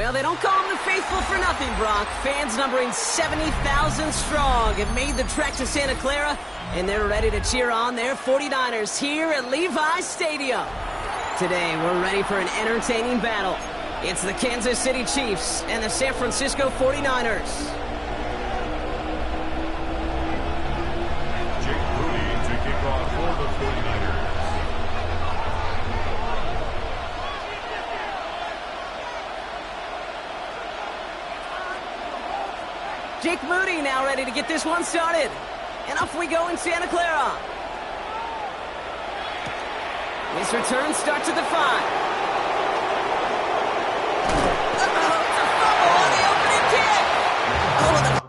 Well, they don't call them the faithful for nothing, Brock. Fans numbering 70,000 strong have made the trek to Santa Clara, and they're ready to cheer on their 49ers here at Levi's Stadium. Today, we're ready for an entertaining battle. It's the Kansas City Chiefs and the San Francisco 49ers. Jake Moody now ready to get this one started. And off we go in Santa Clara. This return starts at the 5. Uh-oh, it's a fumble on the opening kick. Oh, the...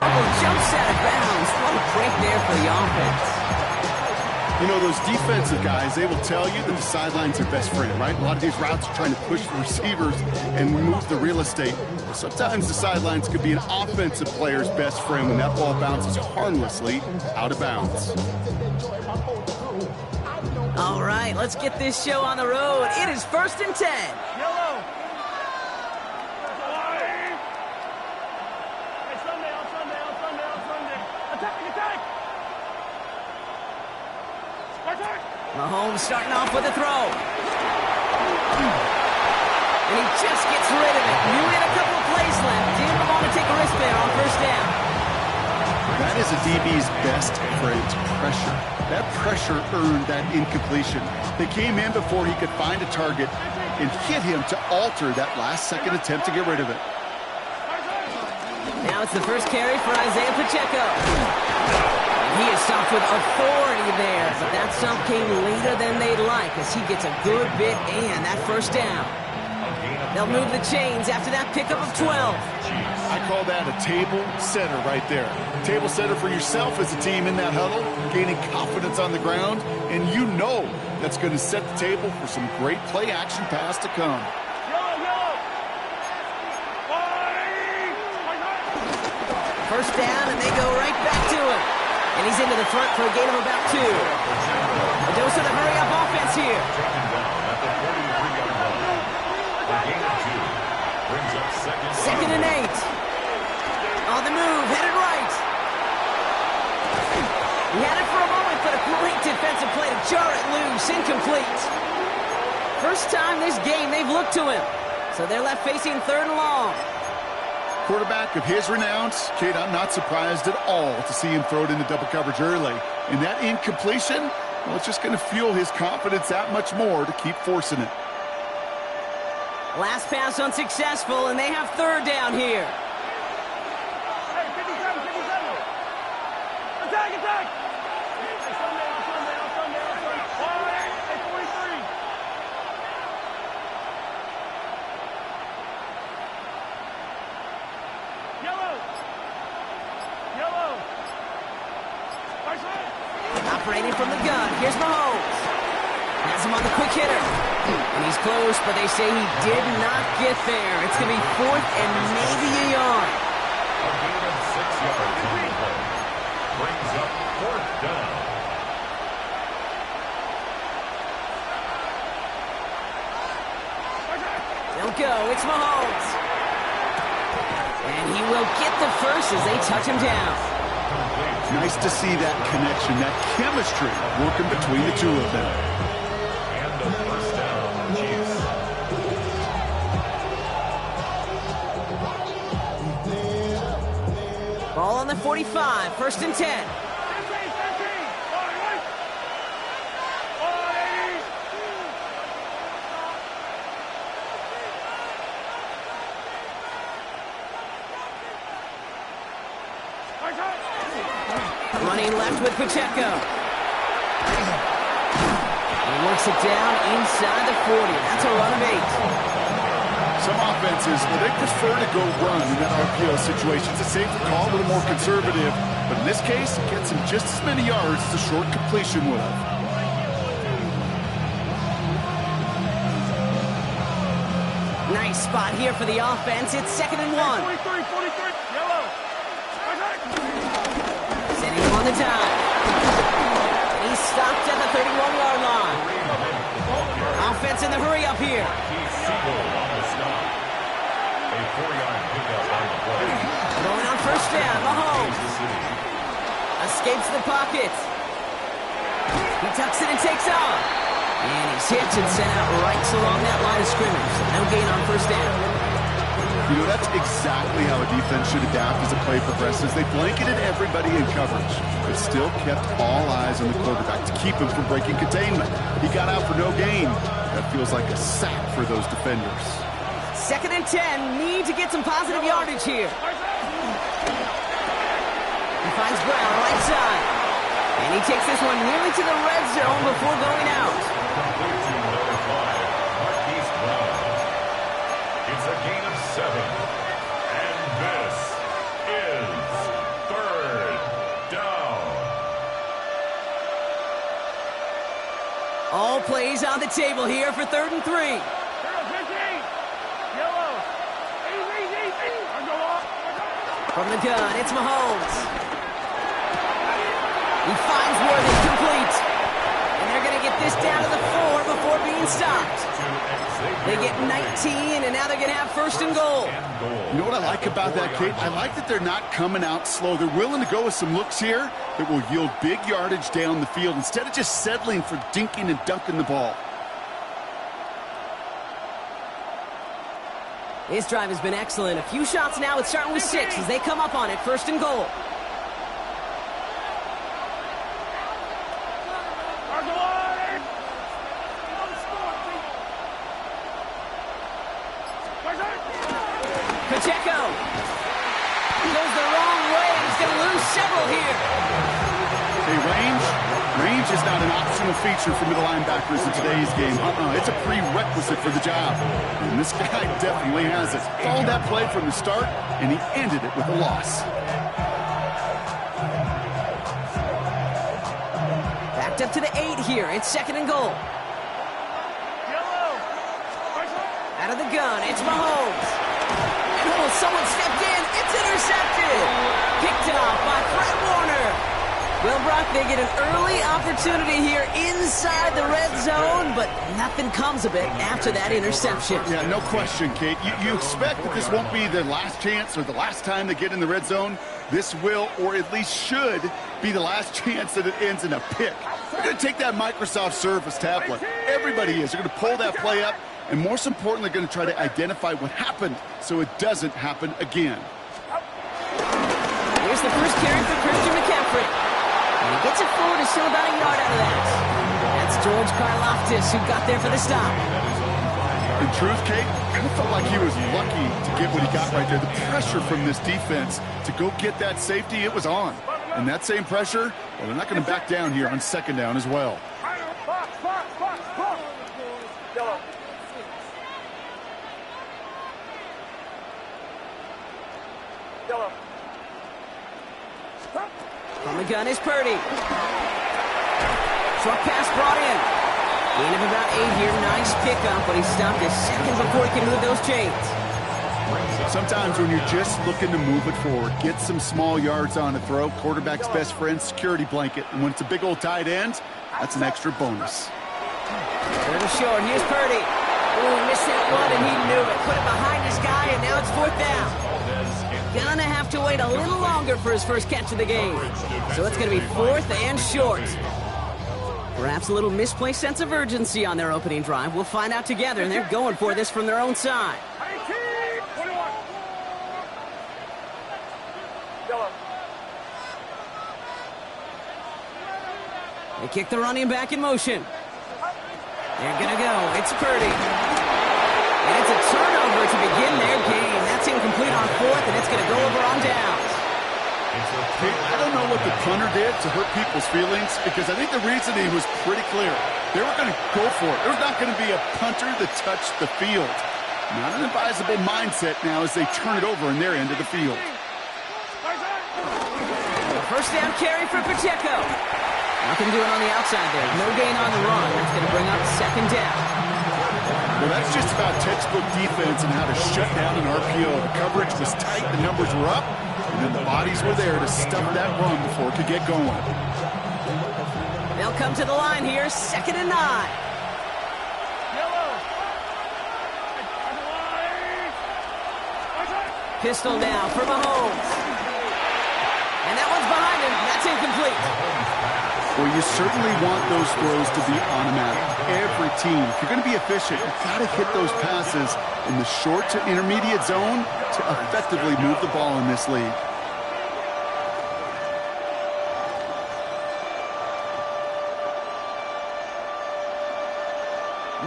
Oh, jumps out of bounds. What a break there for the offense. You know, those defensive guys, they will tell you that the sideline's their best friend, right? A lot of these routes are trying to push the receivers and move the real estate. Sometimes the sidelines could be an offensive player's best friend when that ball bounces harmlessly out of bounds. All right, let's get this show on the road. It is 1st and 10. Yellow. Mahomes starting off with a throw. And he just gets rid of it. You had a couple of plays left. Didn't want to take a risk there on 1st down. That is a DB's best friend, pressure. That pressure earned that incompletion. They came in before he could find a target and hit him to alter that last-second attempt to get rid of it. Now it's the first carry for Isaiah Pacheco. He is stopped with authority there, but that stop came later than they'd like as he gets a good bit and that 1st down. They'll move the chains after that pickup of 12. I call that a table setter right there. Table setter for yourself as a team in that huddle, gaining confidence on the ground, and you know that's going to set the table for some great play-action pass to come. First down, and they go right back to him. And he's into the front for a gain of about 2. A dose of the hurry-up offense here. Second and 8. On the move, headed right. He had it for a moment, but a great defensive play to jar it loose, incomplete. First time this game they've looked to him. So they're left facing 3rd and long. Quarterback of his renounce, Kate, I'm not surprised at all to see him throw it into double coverage early. And that incompletion, well, it's just going to fuel his confidence that much more to keep forcing it. Last pass unsuccessful, and they have 3rd down here. Hey, 57, 57. Attack, attack. Operating from the gun, here's Mahomes. Has him on the quick hitter. And he's close, but they say he did not get there. It's going to be 4th and maybe a yard. A gain of 6 yards on the play. Brings up 4th down. They'll go, it's Mahomes. And he will get the first as they touch him down. Nice to see that connection, that chemistry working between the two of them. And a first down, Chiefs. Ball on the 45, 1st and 10. Running left with Pacheco. He works it down inside the 40. That's a run of 8. Some offenses, well, they prefer to go run in that RPO situation. It's a safer call, a little more conservative. But in this case, it gets him just as many yards as a short completion would have. Nice spot here for the offense. It's 2nd and 1. 43, yellow. Sending him on the dive. And he's stopped at the 31-yard line. Offense in the hurry up here. Siegel on the stop. A 4-yard pickup on the play. Going on 1st down. Mahomes escapes the pocket. He tucks it and takes off. And he's hit and sent out right along that line of scrimmage. No gain on 1st down. You know, that's exactly how a defense should adapt as a play progresses. They blanketed everybody in coverage, but still kept all eyes on the quarterback to keep him from breaking containment. He got out for no gain. That feels like a sack for those defenders. 2nd and 10. Need to get some positive yardage here. He finds Brown right side. And he takes this one nearly to the red zone before going out. Complete to number 5, Marquise Brown. It's a gain of 7. And this is 3rd down. All plays on the table here for 3rd and 3. Yellow. Easy. From the gun, it's Mahomes. He finds Worthy, complete. And they're going to get this down to the 4 before being stopped. They get 19, and now they're going to have 1st and goal. You know what I like about that, Kate? I like that they're not coming out slow. They're willing to go with some looks here that will yield big yardage down the field instead of just settling for dinking and dunking the ball. This drive has been excellent. A few shots now. It's starting with 6 as they come up on it. 1st and goal. Pacheco. He goes the wrong way. He's going to lose several here. Hey, range is not an optional feature for middle linebackers in today's game. It's a prerequisite for the job. And this guy definitely has it. Followed that play from the start, and he ended it with a loss. Backed up to the 8 here. It's 2nd and goal. Out of the gun, it's Mahomes. And someone stepped in. It's intercepted. Picked off by Fred Warner. Well, Brock, they get an early opportunity here inside the red zone, but nothing comes of it after that interception. Yeah, no question, Kate. You expect that this won't be their last chance or the last time they get in the red zone. This will, or at least should, be the last chance that it ends in a pick. They're going to take that Microsoft Surface tablet. Everybody is. They're going to pull that play up, and most importantly, they're going to try to identify what happened so it doesn't happen again. Here's the first carry for Christian McCaffrey. And he gets it forward to still about a yard out of that. That's George Karlaftis who got there for the stop. In truth, Kate, I felt like he was lucky to get what he got right there. The pressure from this defense to go get that safety, it was on. And that same pressure, well, they're not going to back down here on 2nd down as well. On the gun is Purdy. Short pass brought in. Gain of about 8 here. Nice pickup, but he stopped it seconds before he can move those chains. Sometimes when you're just looking to move it forward, get some small yards on a throw, quarterback's best friend, security blanket. And when it's a big old tight end, that's an extra bonus. A little short. Here's Purdy. Ooh, he missed that one, and he knew it. Put it behind his guy, and now it's 4th down. Gonna have to wait a little longer for his first catch of the game. So it's gonna be 4th and short. Perhaps a little misplaced sense of urgency on their opening drive. We'll find out together, and they're going for this from their own side. 21. Yellow. They kick the running back in motion. They're gonna go. It's Purdy. And it's a turnover to begin their game. That's incomplete on 4th, and it's gonna go over on downs. Hey, I don't know what the punter did to hurt people's feelings, because I think the reasoning was pretty clear. They were going to go for it. There's not going to be a punter that touched the field. Not an advisable mindset now as they turn it over in their end of the field. First down carry for Pacheco. Nothing doing on the outside there. No gain on the run. That's going to bring up 2nd down. Well, that's just about textbook defense and how to shut down an RPO. The coverage was tight, the numbers were up, and then the bodies were there to stop that run before it could get going. They'll come to the line here, 2nd and 9. Yellow. Pistol now for Mahomes. And that one's behind him. That's incomplete. Well, you certainly want those throws to be automatic. Every team, if you're going to be efficient, you've got to hit those passes in the short to intermediate zone to effectively move the ball in this league.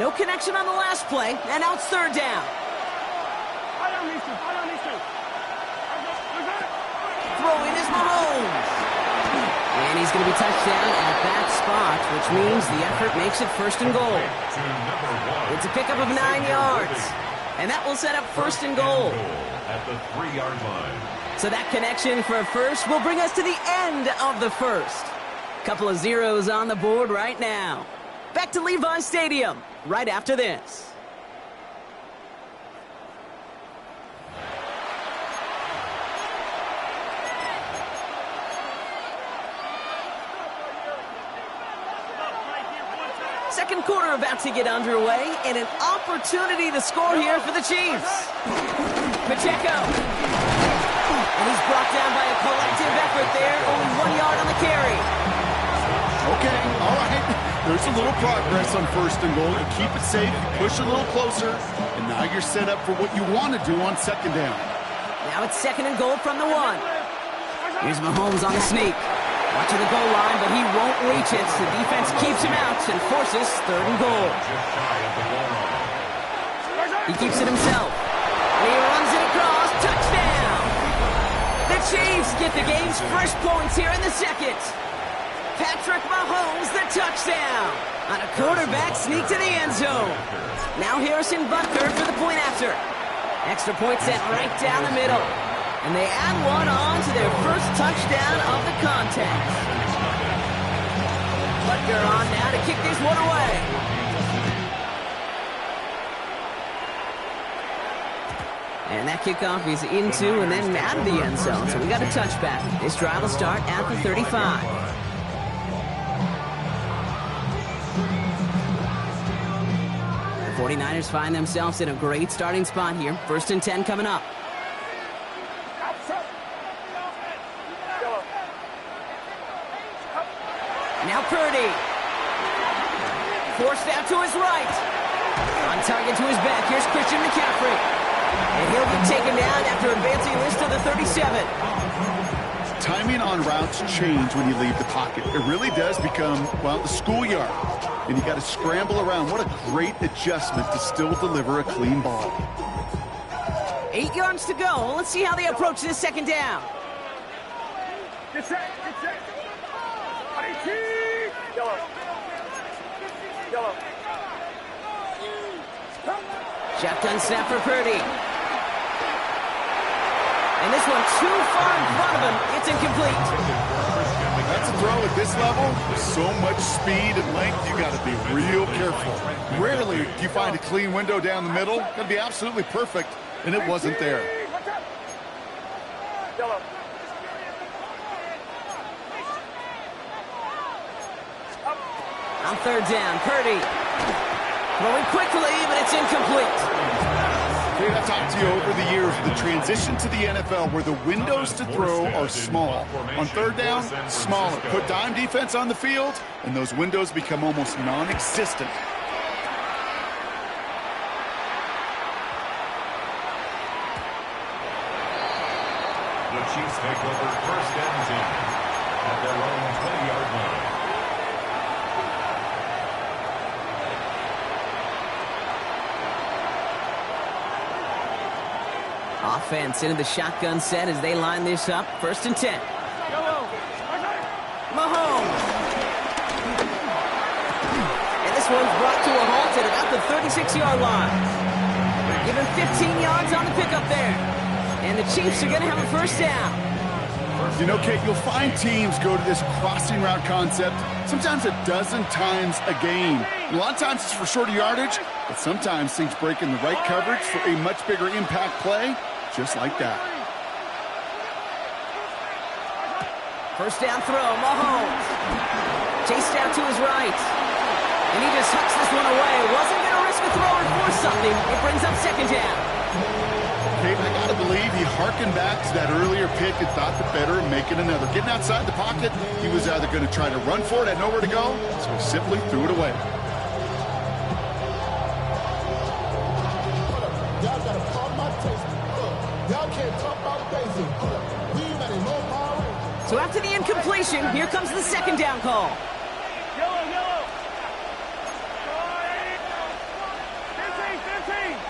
No connection on the last play, and now it's 3rd down. Throwing is Mahomes. And he's going to be touched down at that spot, which means the effort makes it 1st and goal. It's a pickup of 9 yards. And that will set up 1st and goal. At the 3-yard line. So that connection for a first will bring us to the end of the first. Couple of zeros on the board right now. Back to Levi Stadium right after this. Second quarter about to get underway, and an opportunity to score here for the Chiefs. Pacheco. And he's brought down by a collective effort there. Only 1 yard on the carry. Okay, all right. There's a little progress on 1st and goal. You keep it safe, you push a little closer, and now you're set up for what you want to do on 2nd down. Now it's 2nd and goal from the 1. Here's Mahomes on the sneak. Watching the goal line, but he won't reach it. The defense keeps him out and forces 3rd and goal. He keeps it himself. And he runs it across. Touchdown! The Chiefs get the game's first points here in the 2nd. Patrick Mahomes, the touchdown! On a quarterback sneak to the end zone. Now Harrison Butker for the point after. Extra point set right down the middle. And they add one on to their first touchdown of the contest. Butker on now to kick this one away. And that kickoff is into and then out of the end zone. So we got a touchback. This drive will start at the 35. The 49ers find themselves in a great starting spot here. 1st and 10 coming up. Now Purdy. Forced out to his right. On target to his back. Here's Christian McCaffrey. And he'll be taken down after advancing this to the 37. Timing on routes change when you leave the pocket. It really does become, well, the schoolyard. And you got to scramble around. What a great adjustment to still deliver a clean ball. 8 yards to go. Let's see how they approach this 2nd down. Get set. Yellow. Shotgun snap for Purdy. And this one too far in front of him. It's incomplete. That's a throw at this level. With so much speed and length, you got to be real careful. Rarely do you find a clean window down the middle. Got to be absolutely perfect, and it wasn't there. Yellow. On 3rd down, Purdy. Throwing quickly, but it's incomplete. Okay, I've talked to you over the years, the transition to the NFL where the windows to throw are small. On third down, smaller. Put dime defense on the field, and those windows become almost non-existent. The Chiefs take over first and 10 at their own 20-yard line. Offense into the shotgun set as they line this up. First and 10. Mahomes. And this one's brought to a halt at about the 36-yard line. Given 15 yards on the pickup there. And the Chiefs are going to have a first down. You know, Kate, you'll find teams go to this crossing route concept sometimes a dozen times a game. And a lot of times it's for shorter yardage, but sometimes things break in the right coverage for a much bigger impact play, just like that. First down throw, Mahomes. Chased out to his right. And he just hucks this one away. Wasn't going to risk a throw or force something. It brings up second down. Kate, I got to believe he harkened back to that earlier pick and thought the better of making another. Getting outside the pocket, he was either going to try to run for it, had nowhere to go, so he simply threw it away. Y'all got to pop my taste. Y'all can't talk about basic. We ain't got no power. So after the incompletion, here comes the second down call. Yellow, yellow. 15, 15.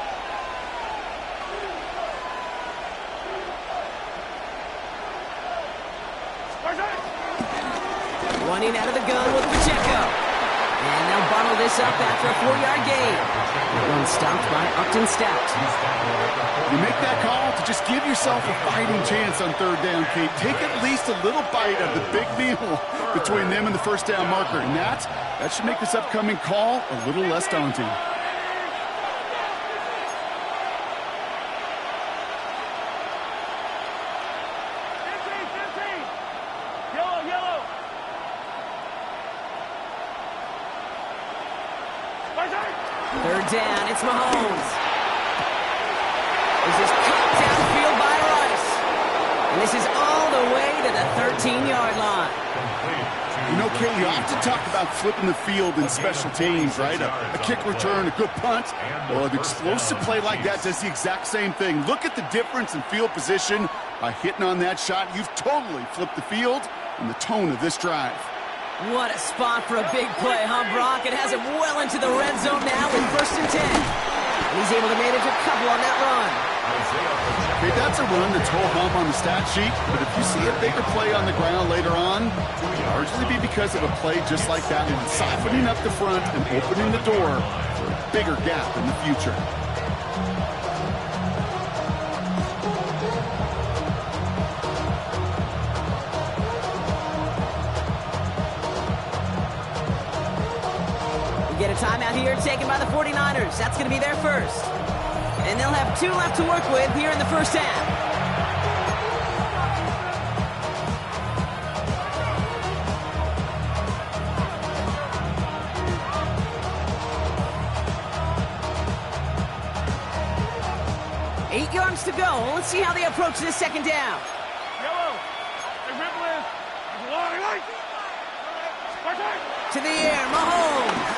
Running out of the gun with Pacheco. And they'll bottle this up after a 4-yard gain. That one stopped by Upton Stout. You make that call to just give yourself a fighting chance on third down, Kate. Take at least a little bite of the big meal between them and the first down marker. And that should make this upcoming call a little less daunting. Third down, it's Mahomes. This is cut downfield by Rice. And this is all the way to the 13-yard line. You know, Kate, you often talk about flipping the field in special teams, right? A kick return, a good punt. Well, an explosive play like that does the exact same thing. Look at the difference in field position. By hitting on that shot, you've totally flipped the field and the tone of this drive. What a spot for a big play, huh, Brock? It has him well into the red zone now with first and 10. And he's able to manage a couple on that run. Okay, that's a run that's whole hum on the stat sheet, but if you see a bigger play on the ground later on, it will largely be because of a play just like that one, softening up the front and opening the door for a bigger gap in the future. Get a timeout here taken by the 49ers. That's going to be their first. And they'll have 2 left to work with here in the first half. Eight yards to go. Let's see how they approach this second down. Yellow. Hey, Ripley. Long light. To the air, Mahomes.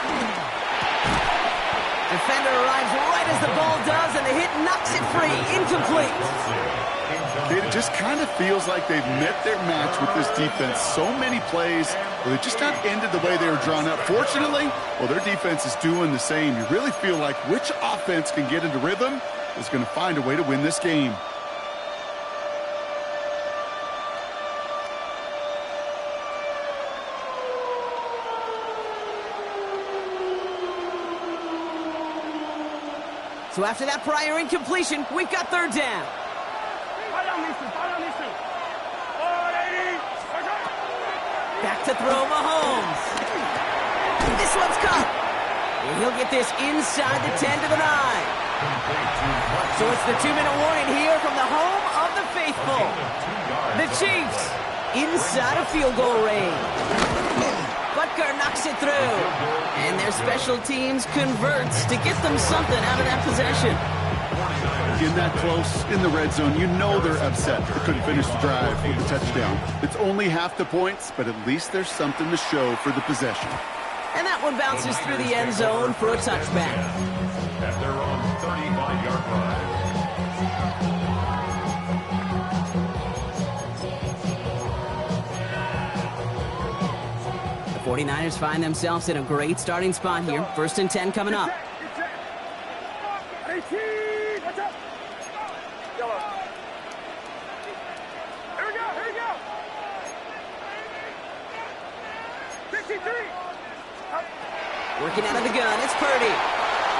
Defender arrives right as the ball does, and the hit knocks it free. Incomplete. It just kind of feels like they've met their match with this defense. So many plays where they just not ended the way they were drawn up. Fortunately, well, their defense is doing the same. You really feel like which offense can get into rhythm is going to find a way to win this game. So after that prior incompletion, we've got third down. Back to throw Mahomes. This one's caught. And he'll get this inside the 10 to the 9. So it's the 2-minute warning here from the home of the faithful. The Chiefs inside of field goal range. Butker knocks it through. And their special teams converts to get them something out of that possession. in that close in the red zone, you know they're upset they couldn't finish the drive with the touchdown. It's only half the points, but at least there's something to show for the possession. And that one bounces through the end zone for a touchback. At their own 35-yard line. The 49ers find themselves in a great starting spot here. 1st and 10 coming up. Working out of the gun, it's Purdy.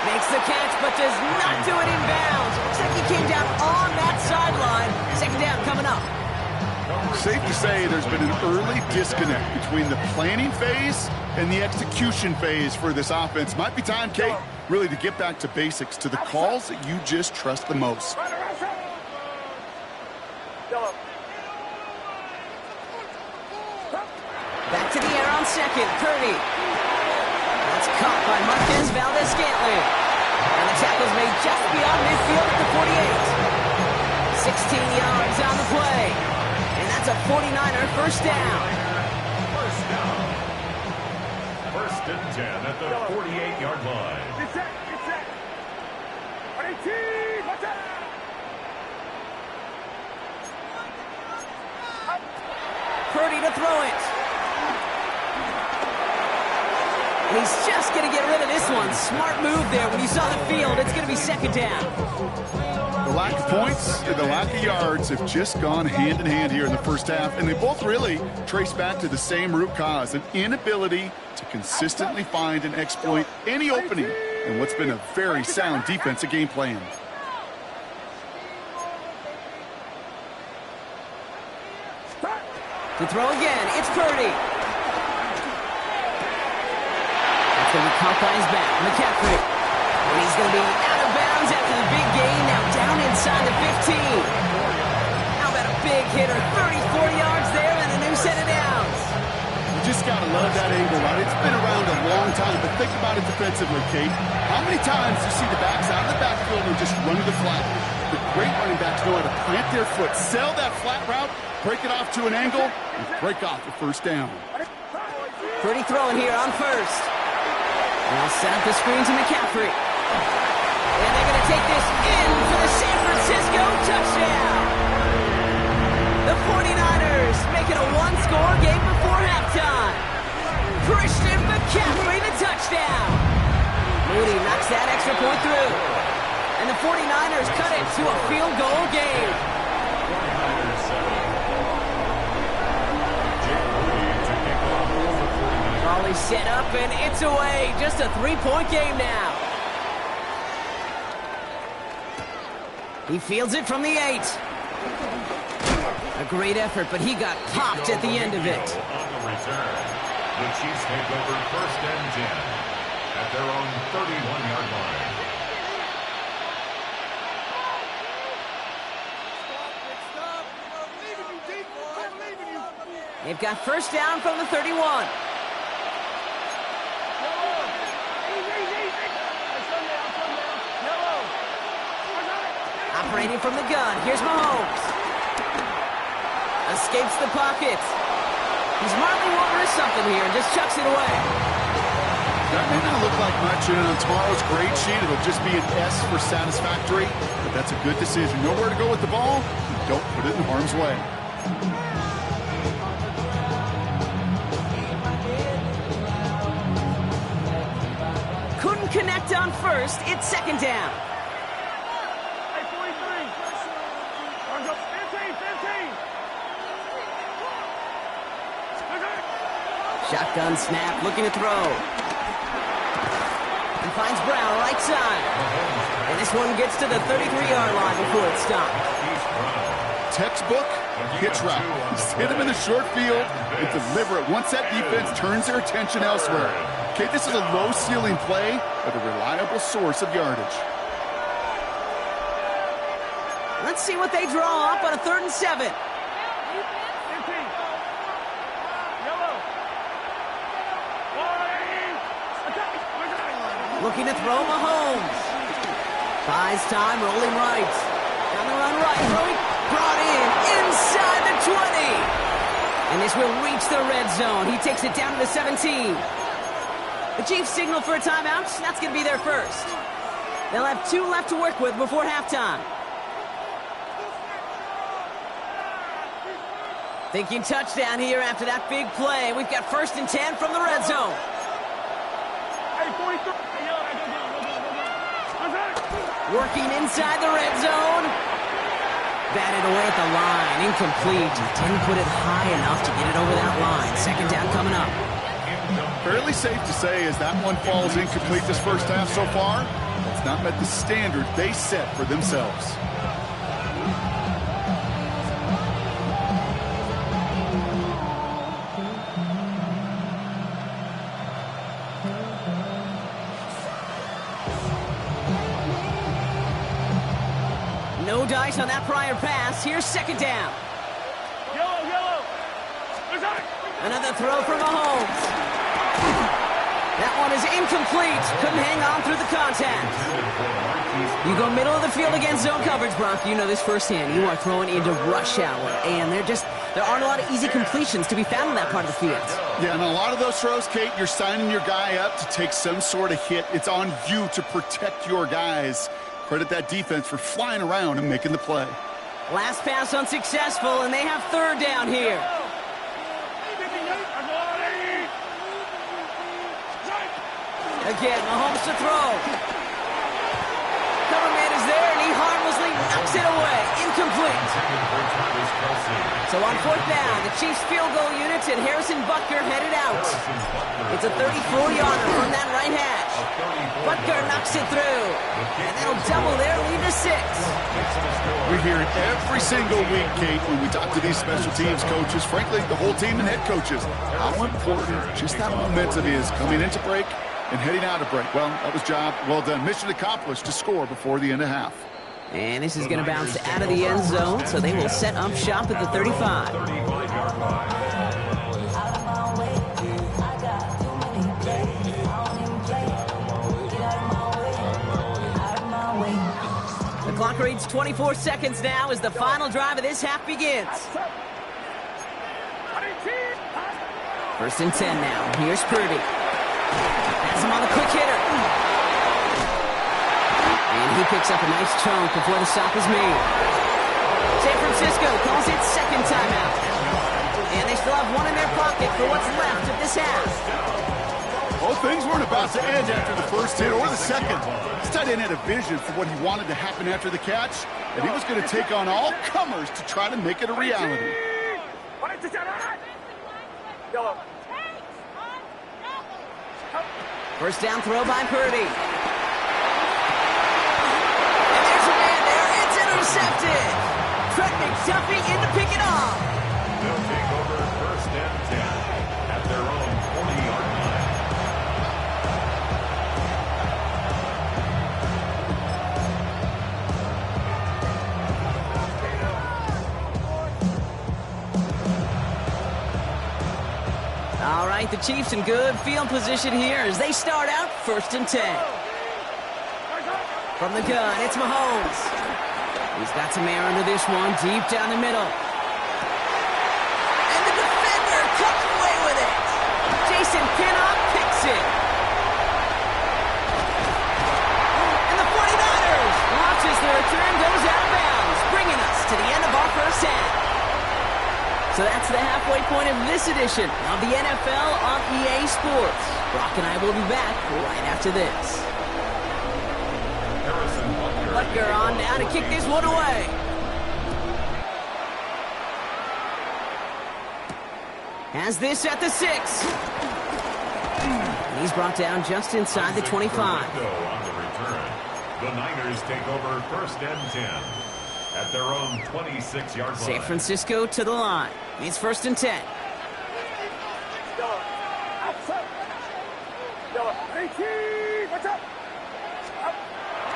Makes the catch, but does not do it in bounds. Looks like he came down on that sideline. 2nd down coming up. Safe to say there's been an early disconnect between the planning phase and the execution phase for this offense. Might be time, Kate, really to get back to basics, to the calls that you just trust the most. Back to the air on 2nd, Purdy. That's caught by Marquez Valdez-Scantling. And the tackle's made just beyond midfield at the 48. 16 yards on the play. And that's a 49er 1st down. 1st and 10 at the 48-yard line. Purdy to throw it. And he's just going to get rid of this one. Smart move there. When you saw the field, it's going to be 2nd down. The lack of points and the lack of yards have just gone hand in hand here in the 1st half, and they both really trace back to the same root cause, an inability to consistently find and exploit any opening in what's been a very sound defensive game plan. To throw again, it's Purdy. That's going to be caught by his back, McCaffrey. And he's going to be out of bounds after the big gain, now down inside the 15. How about a big hitter, 34 yards there and a new set of downs. You just got to love that angle, right? It's been around a long time, but think about it defensively, Kate. How many times do you see the backs out of the backfield and just run to the flat? The great running backs know how to plant their foot, sell that flat route, break it off to an angle, and break off the 1st down. Purdy throwing here on 1st. And they'll set up the screen to McCaffrey. And they're going to take this in for the San Francisco touchdown. The 49ers make it a one-score game before halftime. Christian McCaffrey the touchdown. Moody knocks that extra point through. And the 49ers cut it to a field goal game. Ball is set up and it's away. Just a 3-point game now. He fields it from the 8. A great effort, but he got popped at the end of it. On the return, the Chiefs take over 1st and 10 at their own 31-yard line. They've got 1st down from the 31. Operating from the gun. Here's Mahomes. Escapes the pocket. He's marking over to something here and just chucks it away. That may not look like much, and on tomorrow's grade sheet, it'll just be an S for satisfactory, but that's a good decision. Know where to go with the ball, and don't put it in harm's way. Couldn't connect on 1st. It's 2nd down. Shotgun snap, looking to throw. And finds Brown right side. And this one gets to the 33-yard line before it's stopped. Textbook hitch route. Just hit him in the short field and deliver it once that defense turns their attention elsewhere. Okay, this is a low-ceiling play, but a reliable source of yardage. Let's see what they draw up on a 3rd and 7. Looking to throw Mahomes. Buys time, rolling right. On the run right, throwing, brought in, inside the 20. And this will reach the red zone. He takes it down to the 17. The Chiefs signal for a timeout. That's going to be their first. They'll have 2 left to work with before halftime. Thinking touchdown here after that big play. We've got 1st and 10 from the red zone. Hey, 43. Working inside the red zone. Batted away at the line. Incomplete. Didn't put it high enough to get it over that line. 2nd down coming up. Fairly safe to say as that one falls incomplete this first half so far, it's not met the standard they set for themselves. No dice on that prior pass. Here's 2nd down. Yellow. Another throw for Mahomes. That one is incomplete. Couldn't hang on through the contact. You go middle of the field against zone coverage, Brock. You know this firsthand. You are throwing into rush hour, and there aren't a lot of easy completions to be found in that part of the field. Yeah, and a lot of those throws, Kate, you're signing your guy up to take some sort of hit. It's on you to protect your guys. Credit that defense for flying around and making the play. Last pass unsuccessful, and they have 3rd down here. Again, Mahomes to throw. Cover man is there, and he harmlessly knocks it away. Incomplete. So on 4th down, the Chiefs field goal units and Harrison Butker headed out. It's a 34-yarder from that right hash. Butker knocks it through. And that'll double their lead to 6. We hear it every single week, Kate, when we talk to these special teams coaches, frankly, the whole team and head coaches, how important just that momentum is coming into break and heading out of break. Well, that was job well done. Mission accomplished to score before the end of half. And this is going to bounce out of the end zone, so they will set up shop at the 35. The clock reads 24 seconds now as the final drive of this half begins. 1st and 10 now. Here's Purdy. Has him on the quick hitter. And he picks up a nice chunk before the stop is made. San Francisco calls it 2nd timeout. And they still have 1 in their pocket for what's left of this half. Well, things weren't about to end after the first hit or the second. This tight end had a vision for what he wanted to happen after the catch, and he was going to take on all comers to try to make it a reality. First down throw by Purdy. And there's a man there. It's intercepted. Trent McDuffie in to pick it off. They'll take over 1st and 10 at their own 40-yard line. All right, the Chiefs in good field position here as they start out 1st and 10. From the gun, it's Mahomes. He's got some air under this one, deep down the middle. And the defender comes away with it. Jason Pinnock picks it. And the 49ers launches the return, goes out of bounds, bringing us to the end of our first half. So that's the halfway point of this edition of the NFL on EA Sports. Brock and I will be back right after this. Butker on now to kick this one away. Has this at the 6. And he's brought down just inside the 25. On the return, the Niners take over 1st and 10 at their own 26-yard line. San Francisco to the line. It's 1st and 10.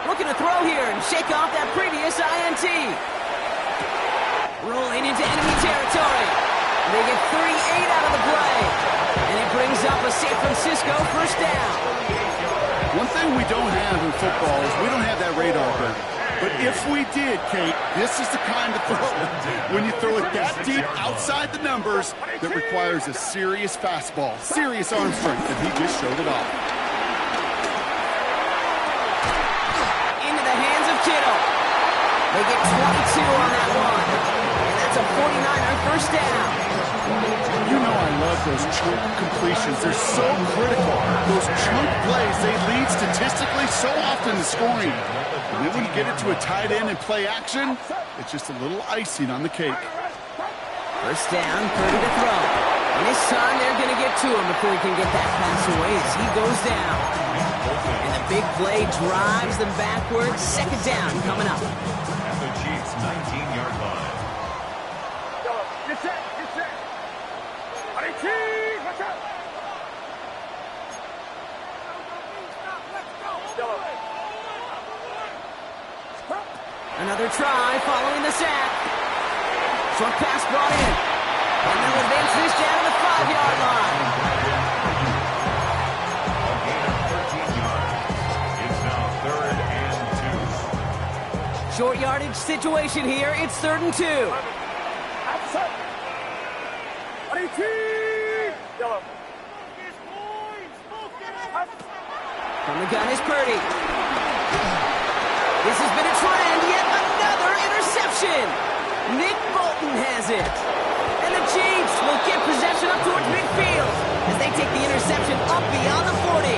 Looking to throw here and shake off that previous INT. Rolling into enemy territory. They get 38 out of the play. And it brings up a San Francisco 1st down. One thing we don't have in football is we don't have that radar gun. But if we did, Kate, this is the kind of throw, when you throw it that deep outside the numbers, that requires a serious fastball, serious arm strength, and he just showed it off. Into the hands of Kittle. They get 22 on that one. And that's a 49er first down. You know I love those chunk completions. They're so critical. Those chunk plays, they lead statistically so often to scoring. And then when you get it to a tight end and play action, it's just a little icing on the cake. First down, Purdy to throw. And this time they're going to get to him before he can get that pass away as he goes down. And the big play drives them backwards. Second down coming up. At the Chiefs' 19-yard line. Get set, get set. Ready, team, watch out. Another try following the sack. Short pass brought in. And they'll advance this down to the 5-yard line. A gain of 13 yards. It's now 3rd and 2. Short yardage situation here. It's 3rd and 2. Outside. Ready, team. Yellow. From the gun is Purdy. This has been a trend. Yet another interception. Nick Bolton has it. And the Chiefs will get possession up towards midfield as they take the interception up beyond the 40.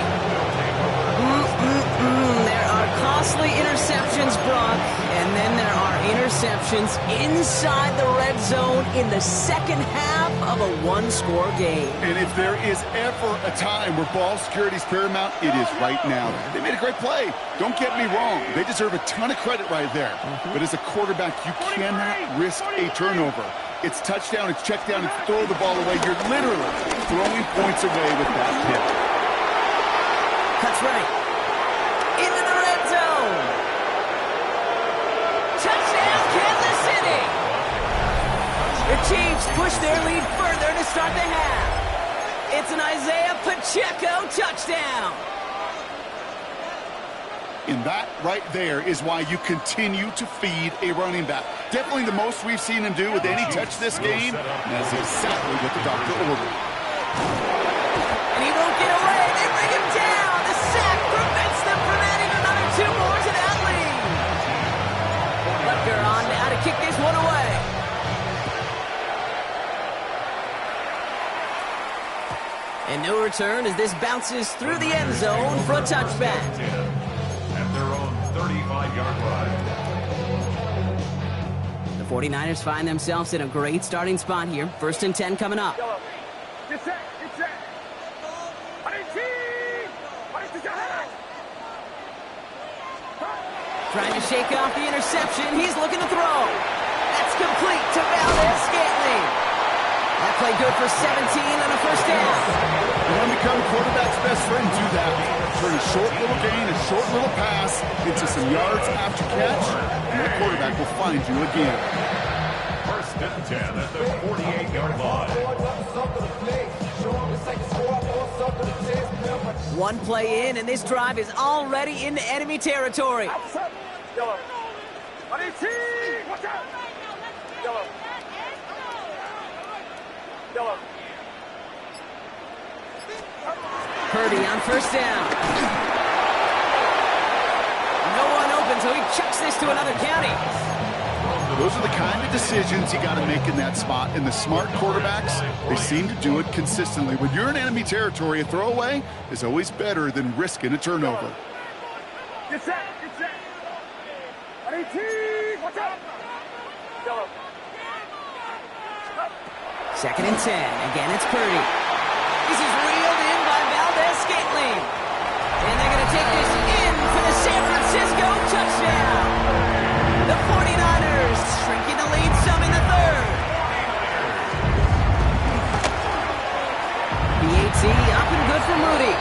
There are costly interceptions, Brock, and then there are interceptions inside the red zone in the second half of a one-score game. And if there is ever a time where ball security is paramount, it is right now. They made a great play. Don't get me wrong. They deserve a ton of credit right there. But as a quarterback, you cannot risk a turnover. It's touchdown, it's check down, it's throw the ball away. You're literally throwing points away with that pick. Cuts right. Into the red zone. Touchdown, Kansas City. The Chiefs push their lead further to start the half. It's an Isaiah Pacheco touchdown. And that right there is why you continue to feed a running back. Definitely the most we've seen him do with any touch this game. And that's exactly what the doctor ordered. And he won't get away. They bring him down. The sack prevents them from adding another 2 more to that lead. Butker on now to kick this one away. And no return as this bounces through the end zone for a touchback. At their own 35-yard line. The 49ers find themselves in a great starting spot here. 1st and 10 coming up. Yellow. Get set, get set. Ready, team. Ready to go. Trying to shake off the interception. He's looking to throw. That's complete to Valdez-Scantling. That play good for 17 on a first down. You want to become a quarterback's best friend, do that. Turn a short little gain, a short little pass into some yards after catch, and the quarterback will find you again. 1st and 10 at the 48-yard line. One play in, and this drive is already into enemy territory. Outside. Yellow. Ready, team. Watch out. Yellow. Yellow. Purdy on first down. No one open, so he chucks this to another county. Those are the kind of decisions you got to make in that spot. And the smart quarterbacks, they seem to do it consistently. When you're in enemy territory, a throwaway is always better than risking a turnover. Get set, get set. Ready, team. Watch out. Yellow. 2nd and 10. Again, it's Purdy. This is reeled in by Valdez-Scantling. And they're going to take this in for the San Francisco touchdown. The 49ers shrinking the lead some in the 3rd. BAT up and good for Moody.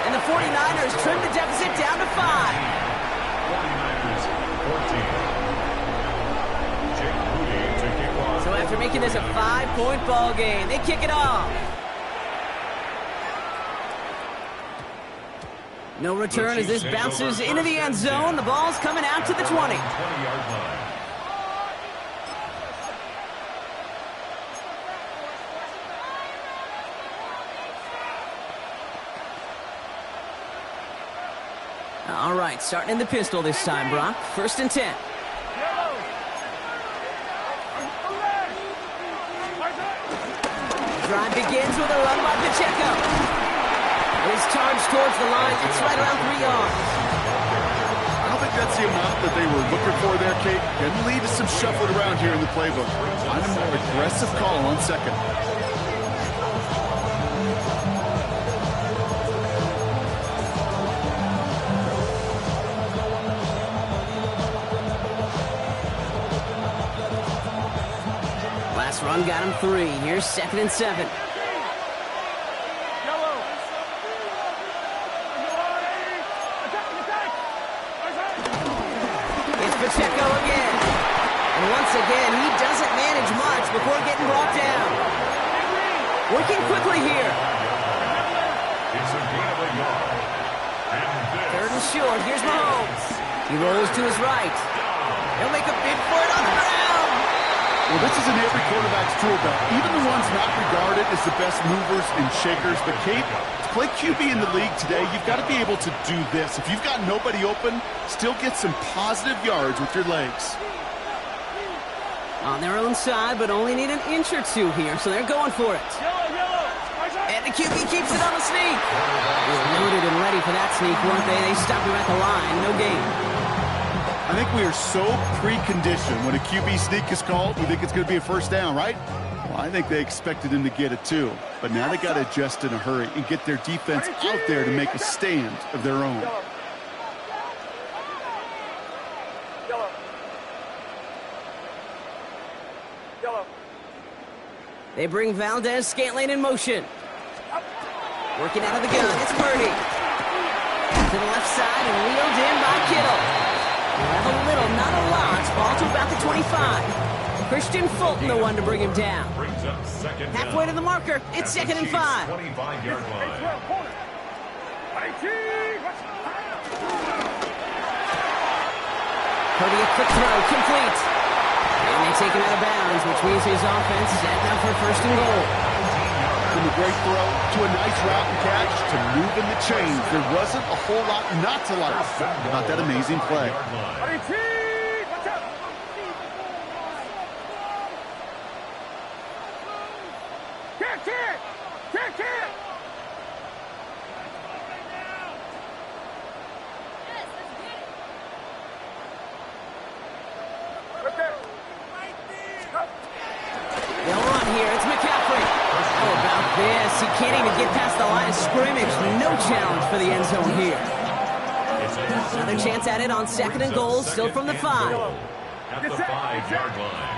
And the 49ers trim the deficit down to 5. 49ers 14. So after making this a 5-point ball game, they kick it off. No return as this bounces into the end zone. The ball's coming out to the 20. 20-yard line. All right, starting in the pistol this time, Brock. 1st and 10. Drive begins with a run by Pacheco. His charge towards the line. It's right around 3 yards. I don't think that's the amount that they were looking for there, Kate. Can lead to some shuffling around here in the playbook. Find a more aggressive call on 2nd. Last run got him 3. Here's 2nd and 7. It's Pacheco again. And once again, he doesn't manage much before getting brought down. Working quickly here. It's a gain of a yard. And this 3rd and short. Here's Mahomes. He rolls to his right. He'll make a bid for it on the ground. Well, this is in every quarterback's tool belt, even the ones not regarded as the best movers and shakers. But, Kate, to play QB in the league today, you've got to be able to do this. If you've got nobody open, still get some positive yards with your legs. On their own side, but only need an inch or 2 here, so they're going for it. And the QB keeps it on the sneak. They were loaded and ready for that sneak, weren't they? They stopped him at the line. No gain. I think we are so preconditioned when a QB sneak is called, we think it's going to be a 1st down, right? Well, I think they expected him to get it too. But now they got to adjust in a hurry and get their defense out there to make a stand of their own. They bring Valdez-Scantling in motion. Working out of the gun, it's Purdy. To the left side and wheeled in by Kittle. We'll have a little, not a lot. Ball to about the 25. Christian Fulton, the one to bring him down. brings up 2nd down. Halfway to the marker. It's 2nd and 5. 25-yard line. Purdy, a quick throw, complete. And they take him out of bounds, which means his offense set up for 1st and goal. From a great throw to a nice route and catch to moving the chains. There wasn't a whole lot not to like about that amazing play. They'll run here. It's McCaffrey. How about this? He can't even get past the line of scrimmage. No challenge for the end zone here. Another chance at it on 2nd and goal, still from the 5. At the 5-yard line.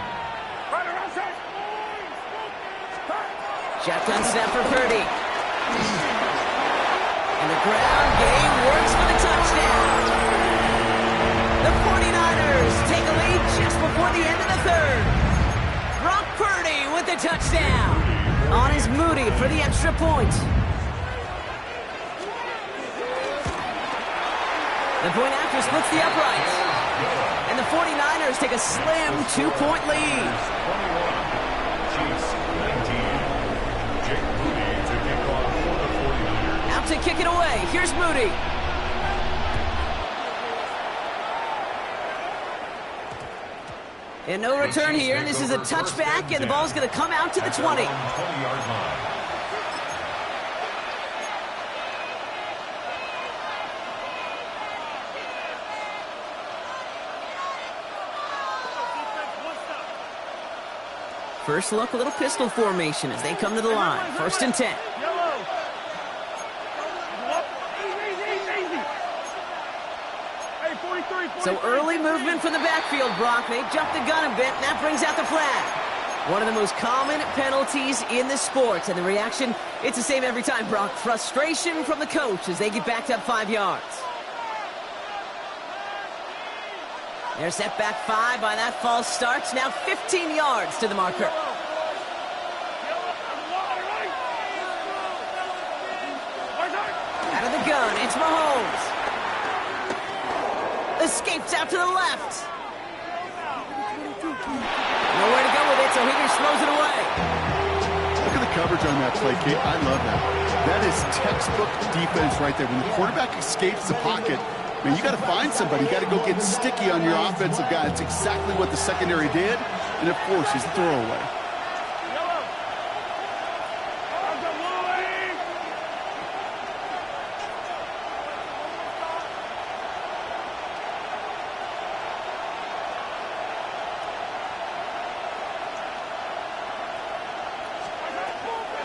Shotgun snap for Purdy. And the ground game works for the touchdown. The 49ers take a lead just before the end of the 3rd. Brock Purdy with the touchdown. On is Moody for the extra point. The point after splits the uprights. And the 49ers take a slim 2-point lead. 21. Chiefs 19. Jake Moody to kick off for the 49ers. Out to kick it away. Here's Moody. And no return here. This is a touchback, and the ball's going to come out to the 20. 20-yard line. First look, a little pistol formation as they come to the line. 1st and 10. So early movement from the backfield, Brock. They jumped the gun a bit, and that brings out the flag. One of the most common penalties in the sport. And the reaction, it's the same every time, Brock. Frustration from the coach as they get backed up 5 yards. They're set back 5 by that false start. Now 15 yards to the marker. Out of the gun, turn. It's Mahomes. Escapes out to the left. Nowhere to go with it, so he just throws it away. Look at the coverage on that play, Kate. I love that. That is textbook defense right there. When the quarterback escapes the pocket, man, you got to find somebody. You got to go get sticky on your offensive guy. That's exactly what the secondary did, and it forces the throwaway.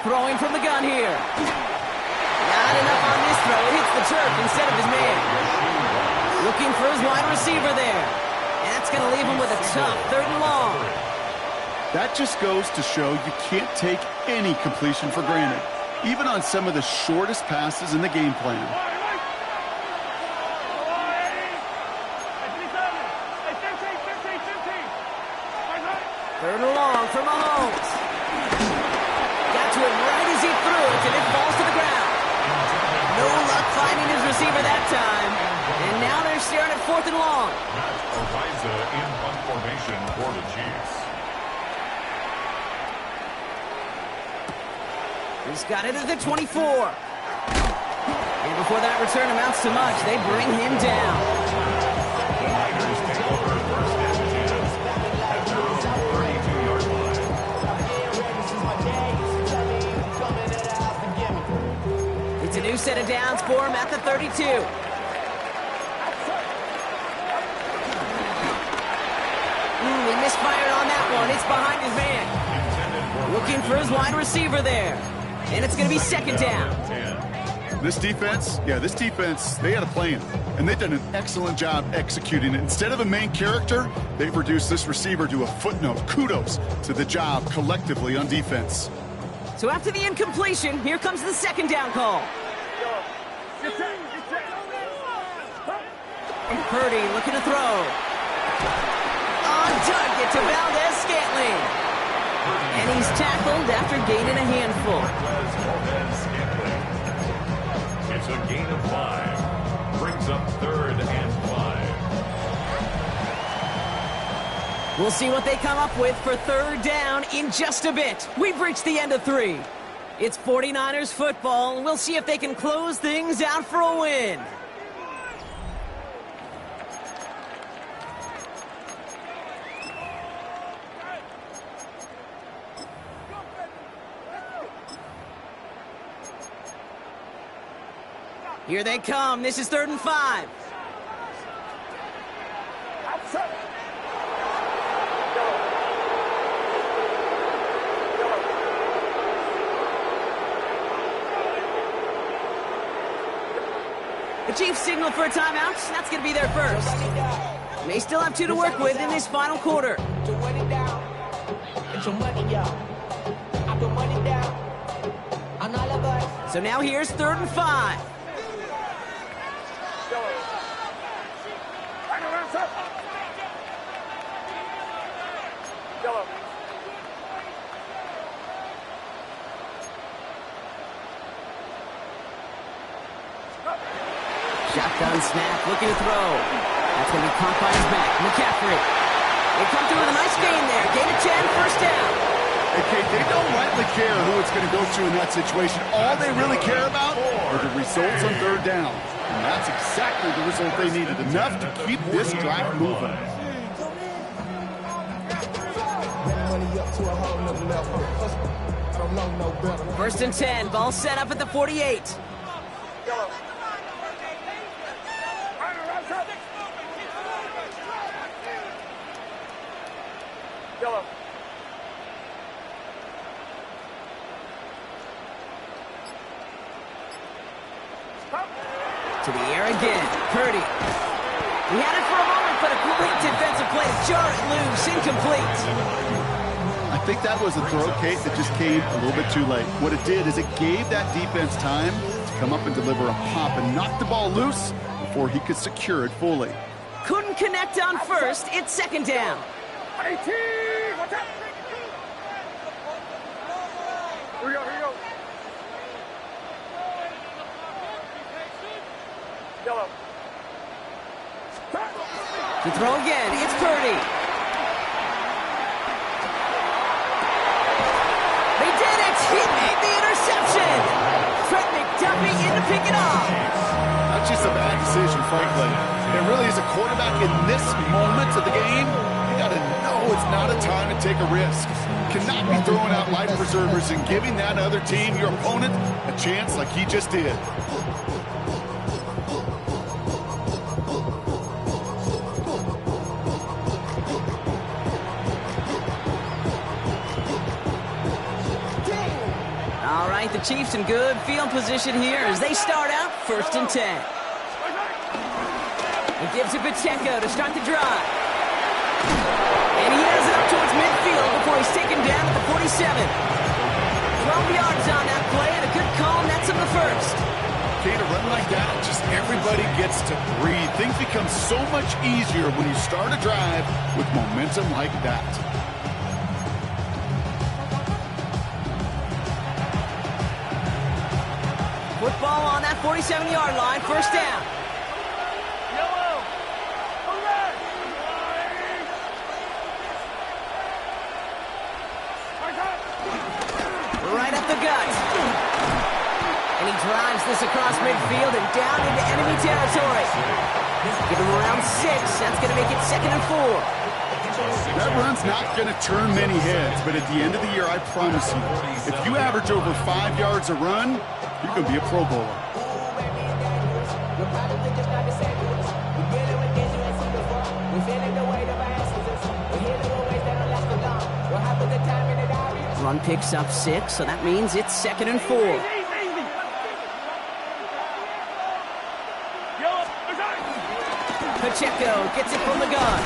Throwing from the gun here. Not enough on this throw. It hits the turf instead of his man. Looking for his wide receiver there. And that's going to leave him with a tough 3rd and long. That just goes to show you can't take any completion for granted, even on some of the shortest passes in the game plan. 3rd and long for Mahomes. Got to him right as he threw it, and it falls to the ground. No luck finding his receiver that time. And now they're staring at 4th and long. Ariza in punt formation for the Chiefs. He's got it at the 24. And before that return amounts to much, they bring him down. The Niners take over 1st and 10 at their own 32-yard line. It's a new set of downs for him at the 32. He misfired on that one. It's behind his man. Looking for his wide receiver there. And it's going to be 2nd down. This defense, they had a plan, and they've done an excellent job executing it. Instead of a main character, they've reduced this receiver to a footnote. Kudos to the job collectively on defense. So after the incompletion, here comes the 2nd down call. And Purdy looking to throw. On target to Valdez-Scantling. And he's tackled after gaining a handful. It's a gain of 5. Brings up 3rd and 5. We'll see what they come up with for 3rd down in just a bit. We've reached the end of 3. It's 49ers football, and we'll see if they can close things out for a win. Here they come. This is 3rd and 5. The Chiefs signal for a timeout. That's going to be their first. They still have 2 to work with in this final quarter. So now here's 3rd and 5. Shotgun snap, looking to throw. That's going to be caught by his back. McCaffrey. They come through with a nice gain there. Gain of 10, 1st down. Hey, Kate, they don't rightly care who it's going to go to in that situation. All they really care about are the results on 3rd down. And that's exactly the result they needed. Enough to keep this drive moving. 1st and 10. Ball set up at the 48. To the air again. Purdy. He had it for a moment, but a great defensive play to jar it loose. Incomplete. I think that was a throw, Kate, that just came a little bit too late. What it did is it gave that defense time to come up and deliver a pop and knock the ball loose before he could secure it fully. Couldn't connect on 1st. It's 2nd down. 18! Watch out! Here we go, here we go. Yellow. To throw again, it's Purdy. They did it! He made the interception! Trent McDuffie in to pick it off. That's just a bad decision, frankly. It really is a quarterback in this moment of the game. You got to know it's not a time to take a risk. Cannot be throwing out life preservers and giving that other team, your opponent, a chance like he just did. All right, the Chiefs in good field position here as they start out 1st and 10. He gives it Pacheco to start the drive. And he has it up towards midfield before he's taken down at the 47. 12 yards on that play and a good call, and that's on the first. Okay, to run like that, just everybody gets to breathe. Things become so much easier when you start a drive with momentum like that. Football on that 47-yard line, 1st down. Yellow. Right up the gut. And he drives this across midfield and down into enemy territory. Give him around 6. That's going to make it 2nd and 4. That run's not going to turn many heads, but at the end of the year, I promise you, if you average over 5 yards a run, you're going to be a Pro Bowler. Run picks up 6, so that means it's 2nd and 4. Pacheco gets it from the gun.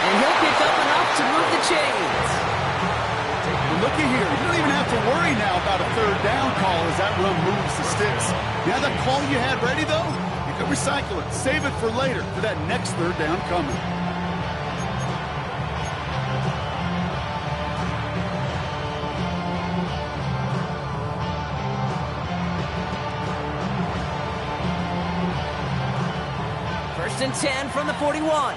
And he'll pick up enough to move the chains. And look at here. You don't even have to worry now about a 3rd down call as that run moves the sticks. Now that call you had ready, though, you can recycle it. Save it for later for that next 3rd down coming. And 10 from the 41. Yellow.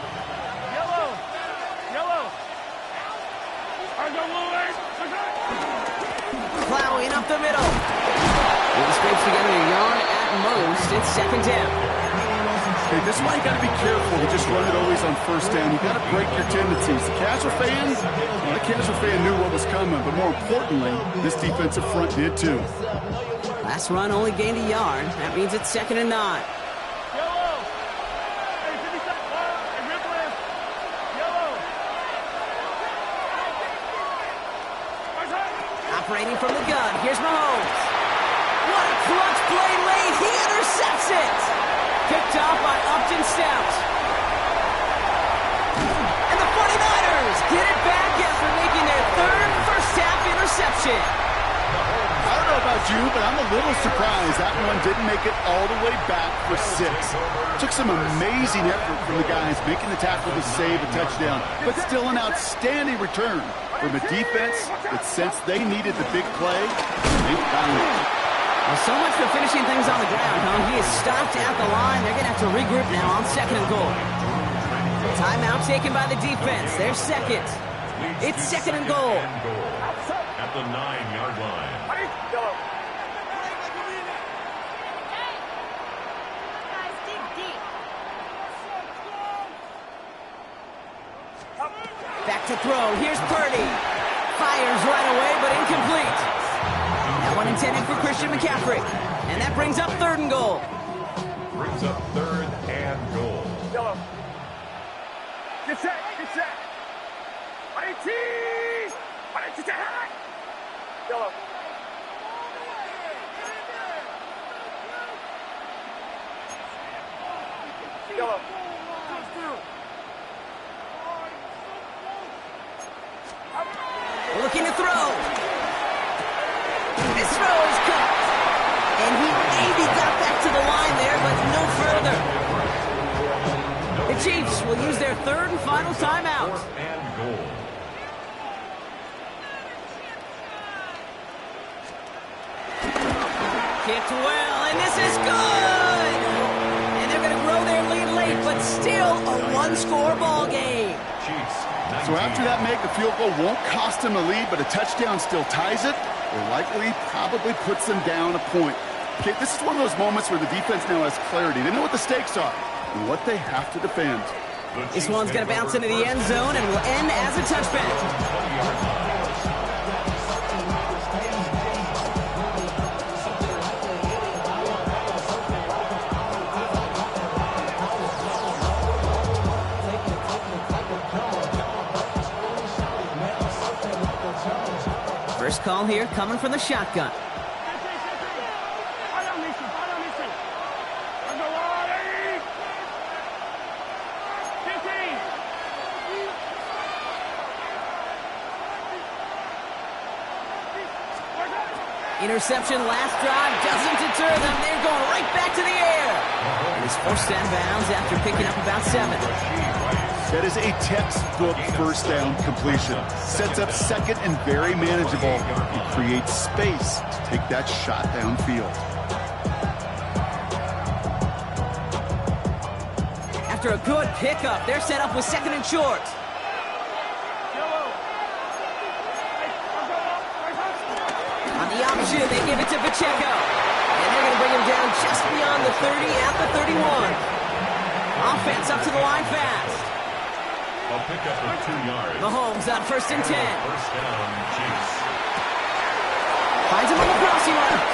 Plowing up the middle. He scrapes together a yard at most. It's 2nd down. Okay, this is why you got to be careful to just run it always on 1st down. You got to break your tendencies. The casual fan knew what was coming, but more importantly, this defensive front did too. Last run only gained a yard. That means it's 2nd and 9. Operating from the gun. Here's Mahomes. What a clutch play late. He intercepts it. Picked off by Upton Stout. And the 49ers get it back after making their 3rd first-half interception. I don't know about you, but I'm a little surprised that one didn't make it all the way back for 6. Took some amazing effort from the guys making the tackle to save a touchdown, but still an outstanding return from a defense that sensed they needed the big play, they found it. Well, so much for finishing things on the ground, huh? He is stopped at the line. They're going to have to regroup now on 2nd and goal. Timeout taken by the defense. They're 2nd. It's 2nd and goal. At the 9-yard line. Yellow. Back to throw. Here's Purdy. Fires right away, but incomplete. That one intended for Christian McCaffrey. And that brings up 3rd and goal. Brings up 3rd and goal. Yellow. Get set. Yellow. Yellow. Looking to throw. This throw is cut. And he maybe got back to the line there, but no further. The Chiefs will use their 3rd and final timeout. 4th and goal. Kicked well, and this is good! And they're going to still a one-score ball game. Chiefs, So after that make, the field goal won't cost them the lead, but a touchdown still ties it, or likely probably puts them down a point. Okay, this is one of those moments where the defense now has clarity. They know what the stakes are and what they have to defend. This one's going to bounce into the end zone and will end as a touchback. First call here coming from the shotgun. Interception last drive doesn't deter them. They're going right back to the air. And it's forced out of bounds after picking up about 7. That is a textbook first down completion. Sets up second and very manageable. It creates space to take that shot downfield. After a good pickup, they're set up with second and short. On the option, they give it to Pacheco. And they're going to bring him down just beyond the 30 at the 31. Offense up to the line fast. A pickup of 2 yards. Mahomes on first and 10. First down, Chiefs. Finds him on the crossing route.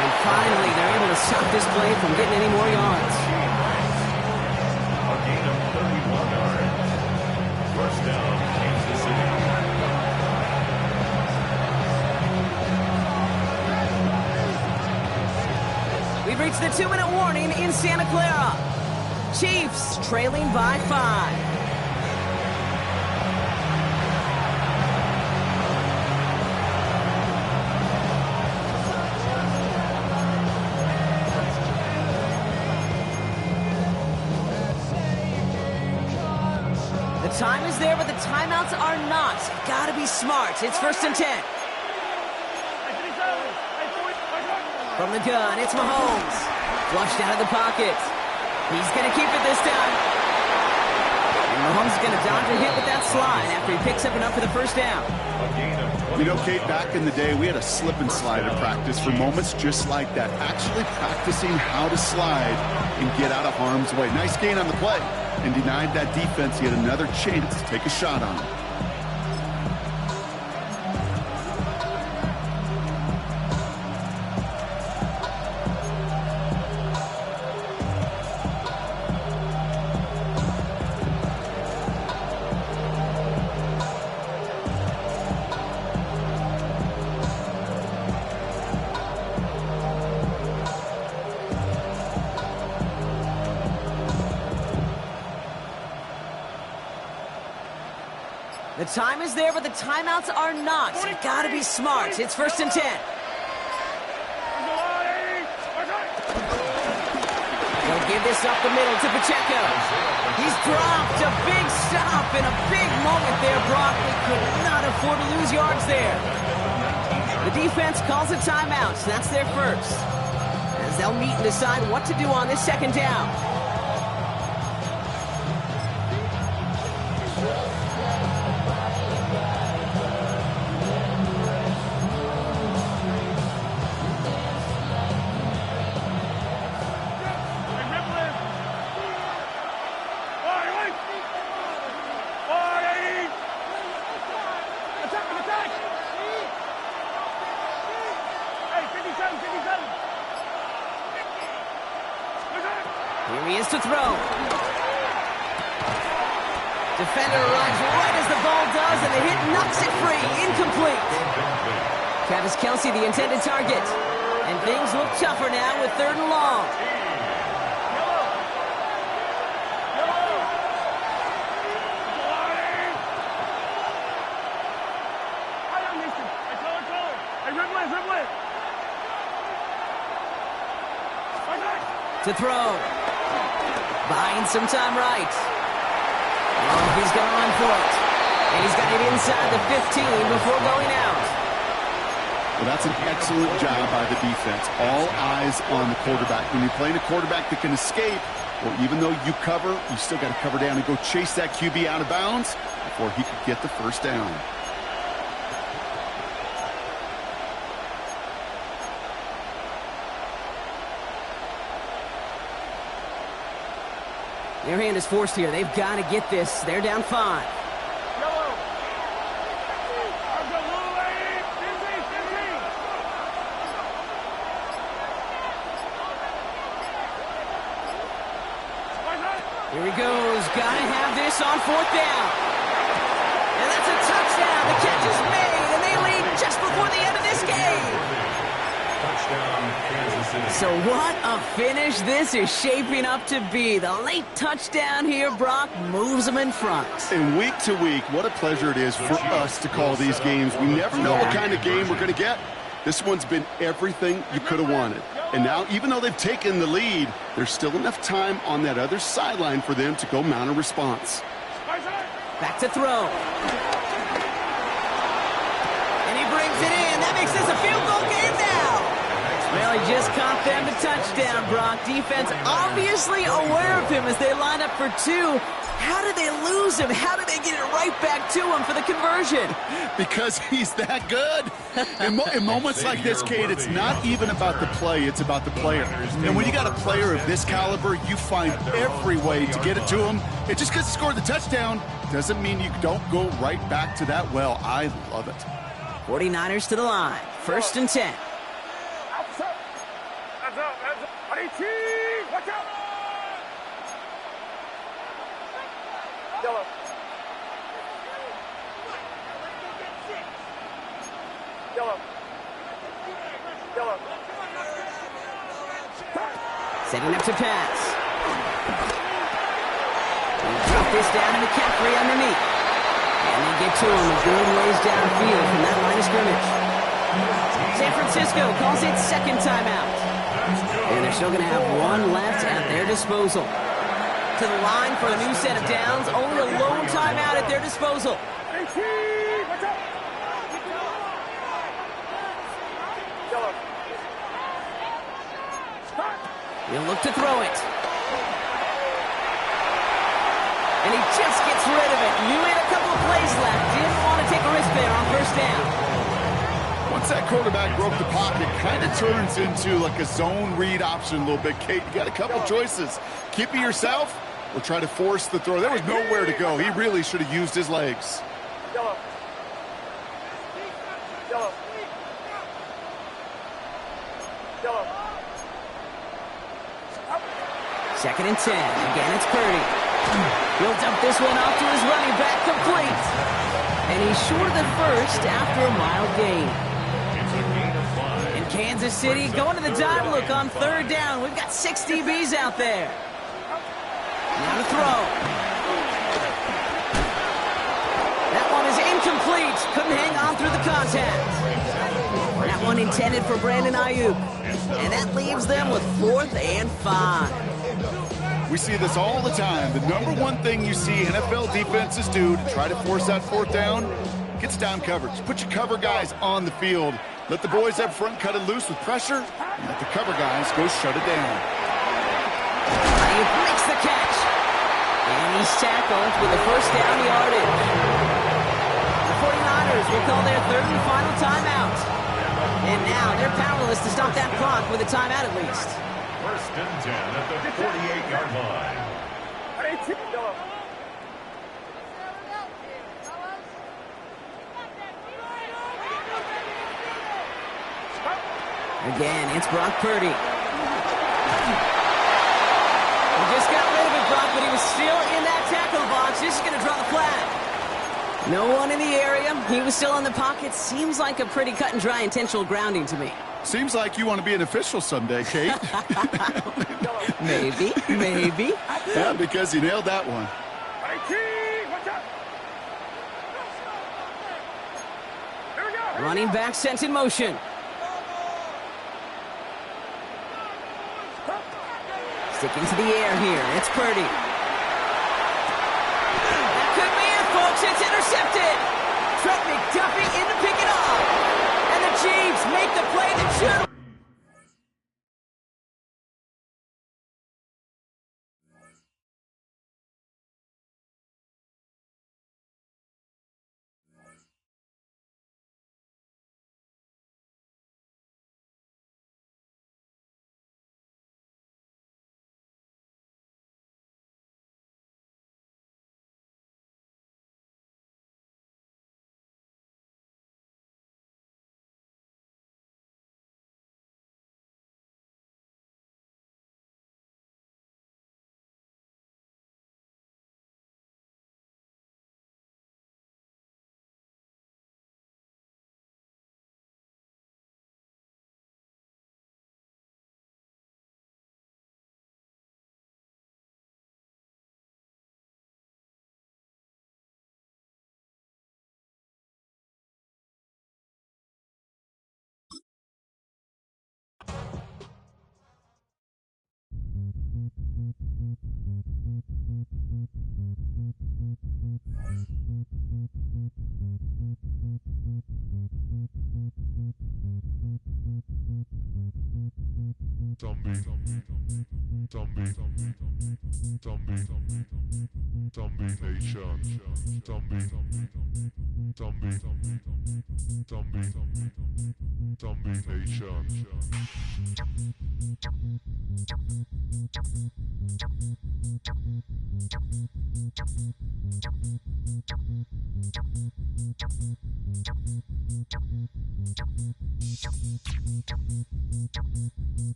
And finally, they're able to stop this play from getting any more yards. A gain of 31 yards. First down, Kansas City. We've reached the 2-minute warning in Santa Clara. Chiefs trailing by 5. The time is there, but the timeouts are not. Gotta be smart. It's first and 10. From the gun, it's Mahomes. Flushed out of the pocket. He's going to keep it this time. And Mahomes is going to dodge a hit with that slide after he picks up enough for the first down. You know, Kate, back in the day, we had a slip and slide at practice for moments just like that. Actually practicing how to slide and get out of harm's way. Nice gain on the play. And denied that defense yet another chance to take a shot on him. The time is there, but the timeouts are not. You gotta be smart. It's first and 10. They'll give this up the middle to Pacheco. He's dropped a big stop in a big moment there, Brock. They could not afford to lose yards there. The defense calls a timeout. That's their first. As they'll meet and decide what to do on this second down. Here he is to throw. Defender arrives right as the ball does, and the hit knocks it free. Incomplete. Travis Kelce, the intended target. And things look tougher now with 3rd and long. To throw. Buying some time right. Oh, he's gone for it. And he's got it inside the 15 before going out. Well, that's an excellent job by the defense. All eyes on the quarterback. When you're playing a quarterback that can escape, Well, even though you cover, you still got to cover down and go chase that QB out of bounds before he could get the first down. Their hand is forced here. They've got to get this. They're down 5. Here he goes. Got to have this on 4th down. And that's a touchdown. The catch is made, and they lead just before the end of this game. Touchdown, Kansas City. So what a finish this is shaping up to be. The late touchdown here, Brock, moves them in front. And week to week, what a pleasure it is for us to call these games. We never know what kind of game we're going to get. This one's been everything you could have wanted. And now, even though they've taken the lead, there's still enough time on that other sideline for them to go mount a response. Back to throw. And he brings it in. That makes this a field goal game now. Well, he just caught them to touchdown, Brock. Defense obviously aware of him as they line up for 2. How did they lose him? How did they get it right back to him for the conversion? Because he's that good. In moments like this, Kate, it's not even about the play, it's about the player. And when you got a player of this caliber, you find every way to get it to him. And just because he scored the touchdown doesn't mean you don't go right back to that well. I love it. 49ers to the line. 1st and 10. Hands up. Watch out. Yellow. Yellow. Yellow. Setting up to pass. They drop this down to McCaffrey underneath. And they get to him a good ways downfield from that line of scrimmage. San Francisco calls it 2nd timeout. And they're still going to have 1 left at their disposal. To the line for a new set of downs. Only a lone timeout at their disposal. Watch out. Yellow. He'll look to throw it. And he just gets rid of it. Knew he had a couple of plays left. Didn't want to take a risk there on 1st down. Once that quarterback broke the pocket, kind of turns into like a zone read option a little bit, Kate. You got a couple choices. Keep it yourself or try to force the throw. There was nowhere to go. He really should have used his legs. Yellow. Yellow. Yellow. 2nd and 10. Again, it's Purdy. He'll dump this one off to his running back, complete. And he's short of the first after a mild gain. In Kansas City, going to the dime look on 3rd down. We've got 6 DBs out there. Now to throw. That one is incomplete. Couldn't hang on through the contact. That one intended for Brandon Ayuk. And that leaves them with 4th and 5. We see this all the time. The number one thing you see NFL defenses do to try to force that 4th down, gets down coverage. Put your cover guys on the field. Let the boys up front cut it loose with pressure, and let the cover guys go shut it down. He makes the catch. And he's tackled with a 1st down yardage. The 49ers will call their 3rd and final timeout. And now they're powerless to stop that clock with a timeout at least. 1st and 10 at the 48-yard line. Yellow. Again, it's Brock Purdy. He just got rid of it, Brock, but he was still in that tackle box. This is going to draw the flag. No one in the area. He was still in the pocket. Seems like a pretty cut and dry intentional grounding to me. Seems like you want to be an official someday, Kate. Maybe. Yeah, because you nailed that one. Watch out. Here we go. Running back sent in motion. Sticking to the air here. It's Purdy. That could be it, folks. It's intercepted. Trent McDuffie in to pick it off. And the Chiefs make the play that should.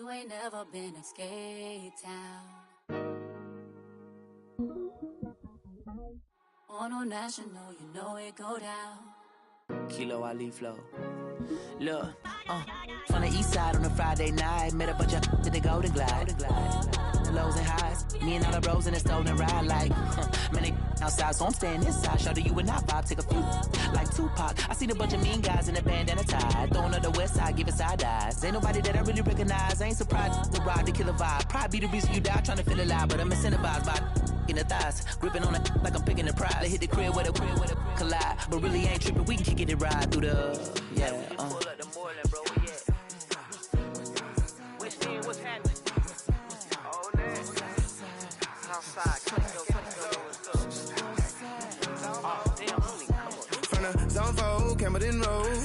You ain't never been in Skate Town. On no national, you know it go down. Kilo Ali Flow. Look, from the east side on a Friday night, met a bunch of at the Golden Glide. The lows and highs, me and all the bros in a stolen ride like, man, they outside, so I'm staying inside. Show you and I vibe, take a few, like Tupac. I seen a bunch of mean guys in a bandana tie, throwing up the west side, giving side eyes. Ain't nobody that I really recognize, I ain't surprised to ride the killer vibe. Probably be the reason you die trying to feel alive, but I'm incentivized by in the thighs, gripping on it like I'm picking the prize. They hit the crib with a collide, but really ain't tripping. We can kick it ride through the Pull up the Moreland, bro. Where you at? West End, what's happening? All that. Southside, oh damn, homie, come on. From the zone 4, Campbellton Road.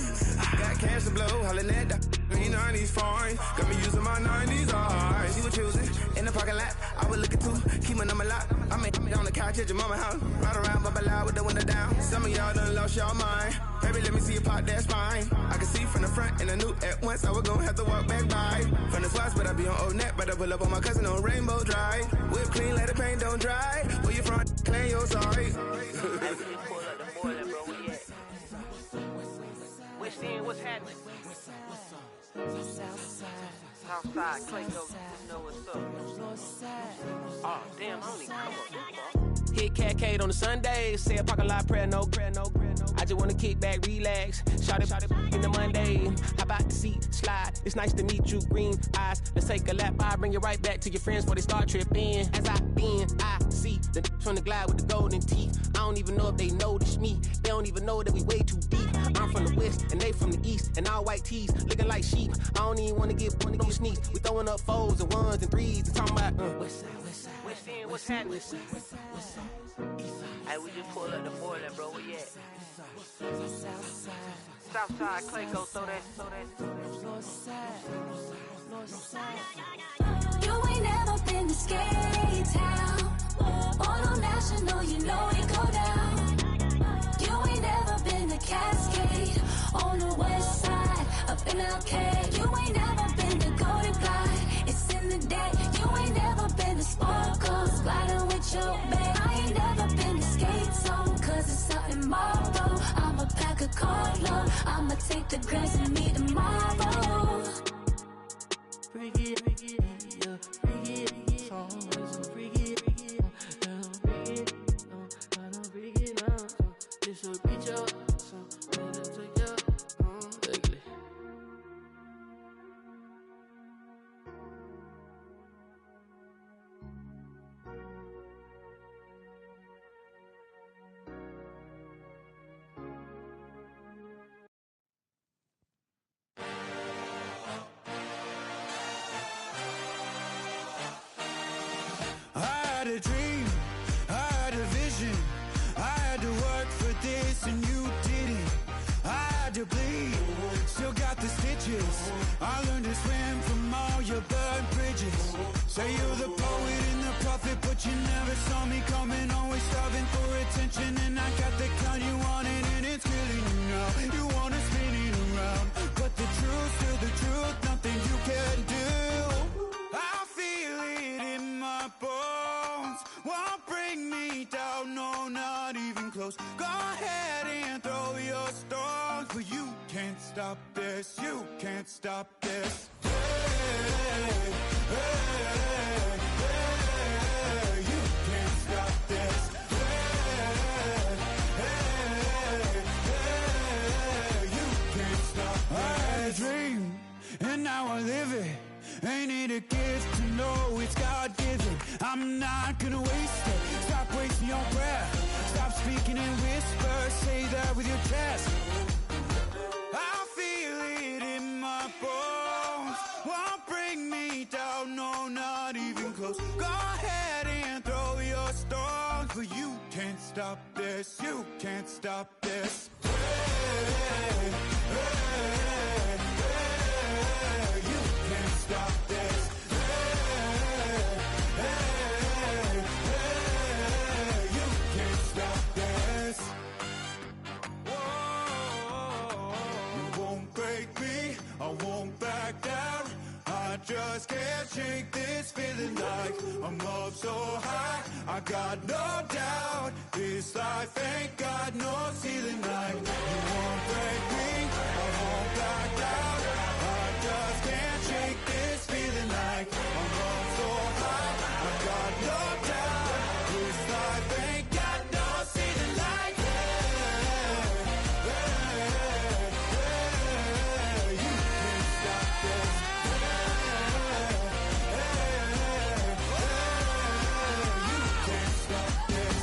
Got cash to blow, hollin' at the green 90s foreign. Got me using my 90s, alright. She was choosing in the parking lot. I was looking too, keep my number locked. I made on the couch at your mama house. Ride around, bubble loud with the window down. Some of y'all done lost y'all mind. Baby, let me see you pop that spine. I can see from the front and I knew at once I was gonna have to walk back by. From the spots, but I be on Old Net. But I pull up on my cousin on Rainbow Drive. Whip clean, let the paint don't dry. Where you from? Claim your sorry. Pull up the Moreland, bro. Where you at? West End, what's happening? Southside, Clayco, you know what's up. Oh damn, homie, come on. Hit Cat on the Sundays, say a parking lot prayer, no. I just wanna kick back, relax. Shout it in the Monday. Hop out the seat, slide It's nice to meet you, green eyes. Let's take a lap, I bring you right back to your friends before they start tripping. As I bend, I see the from the glide with the golden teeth. I don't even know if they notice me. They don't even know that we way too deep. I'm from the west and they from the east, and all white tees looking like sheep. I don't even wanna get sneaks. We throwing up fours and ones and threes and talking about west side, west side, west end, what's happening? West side, west side, west side. Hey, we just pulled up the Portland, bro. Where you at? South side, Clayco, throw that. North side. You ain't never been to Skate Town. On National, you know it go down. You ain't never been to Cascade. On the west side, up in Arcade. You ain't never been to Golden Glide. It's in the day. You ain't never been to Sparkles. Gliding with your babe. I ain't never been to Skate Zone, cause it's something tomorrow. I'ma pack a Carlo. I'ma take the grass and meet tomorrow. Bring it, yeah, bring it, song, so bring it, bring it, this will reach up, so take up, ugly. I had a dream, I had a vision. I had to work for this and you didn't. I had to bleed, still got the stitches. I learned to swim from all your burnt bridges. Say you're the poet and the prophet, but you never saw me coming. Always starving for attention, and I got the kind you wanted, and it's killing you now. You wanna spin it around, but the truth's still the truth. Nothing you can do. I feel it in my bones. Won't bring me down, no, not even close. Go ahead and throw your stones, but you can't stop this. You can't stop this. Hey, hey, hey, you can't stop this. Hey, you can't stop this. I had a dream, and now I live it. Ain't it a gift to know it's God-given? I'm not gonna waste it. Stop wasting your breath. Stop speaking in whispers. Say that with your chest. I feel it in my bones. Won't bring me down, no, not even close. Go ahead and throw your stones, but you can't stop this. You can't stop this. Hey, hey, hey, you can't stop this. You can't stop this. Whoa, you won't break me, I won't back down. I just can't shake this feeling like I'm up so high. I got no doubt this life ain't got no ceiling like. You won't break me, I won't back down. I just can't shake this feeling like I'm up so high. I got no doubt this life ain't got no ceiling like. You can't stop this. You can't stop this.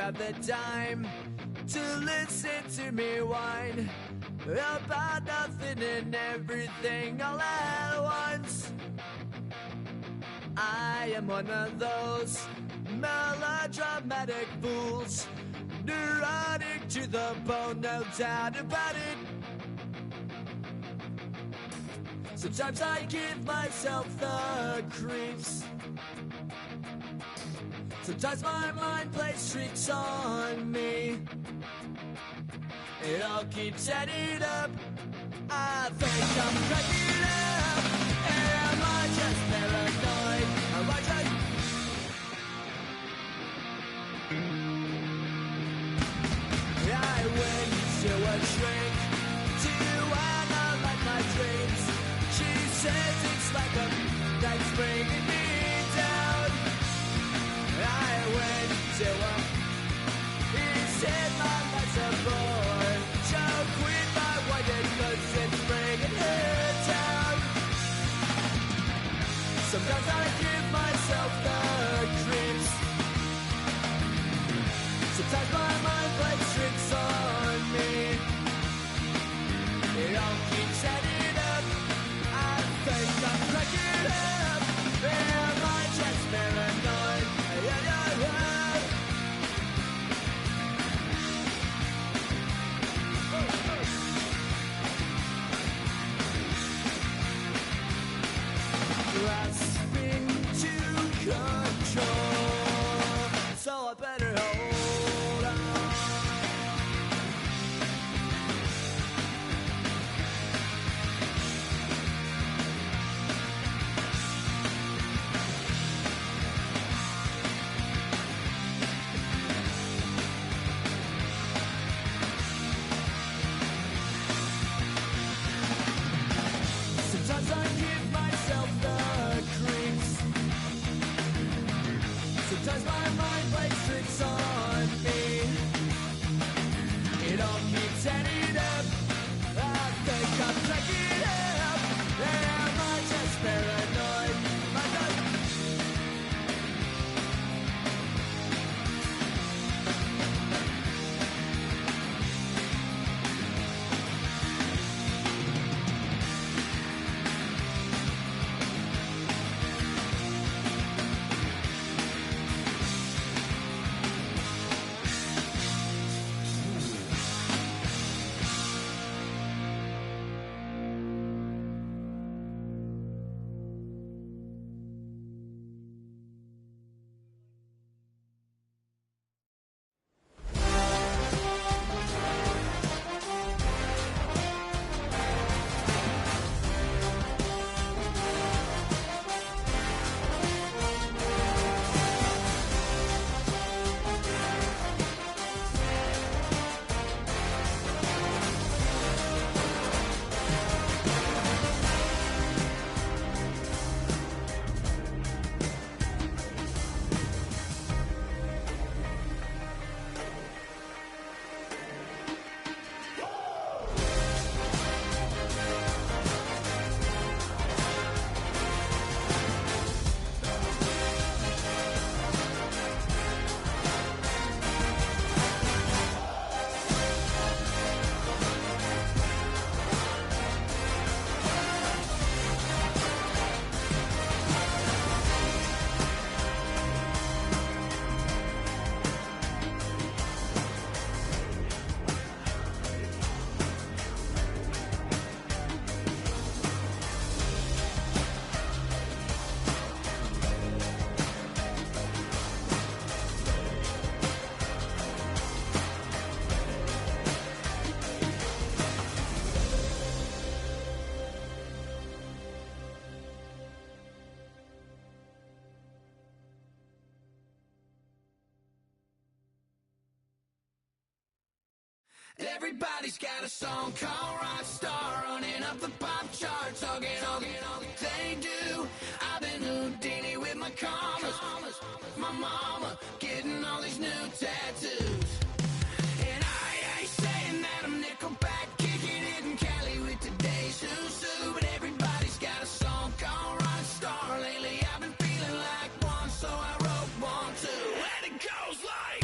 grab the dime to listen to me whine about nothing and everything all at once. I am one of those melodramatic fools, neurotic to the bone, no doubt about it. Sometimes I give myself the creeps. Sometimes my mind plays tricks on me. It all keeps adding up. I think I'm cracking up. Am I just paranoid? Am I just... I went to a shrink to analyze my dreams. She says it's like a that's bringing me down. I went to a... He said my life's a bore. So quit my white goods and bringing her down. Sometimes I give myself the creeps. Sometimes my mind plays tricks on me. It all keeps adding up. I think I'm cracking up. Am I just paranoid? Yeah, yeah, yeah. Grasping to control, so I better hold on. Sometimes I give myself the creeps. Sometimes my mind plays tricks on me. It all keeps adding up. I think I'm cracking up. Am I just paranoid? Am I just... Everybody's got a song called Rock Star, running up the pop charts, talking all they do. I've been Houdini with my commas, my mama getting all these new tattoos. And I ain't saying that I'm Nickelback, kicking it in Cali with today's who's who, but everybody's got a song called Rock Star. Lately I've been feeling like one, so I wrote one too, and it goes like...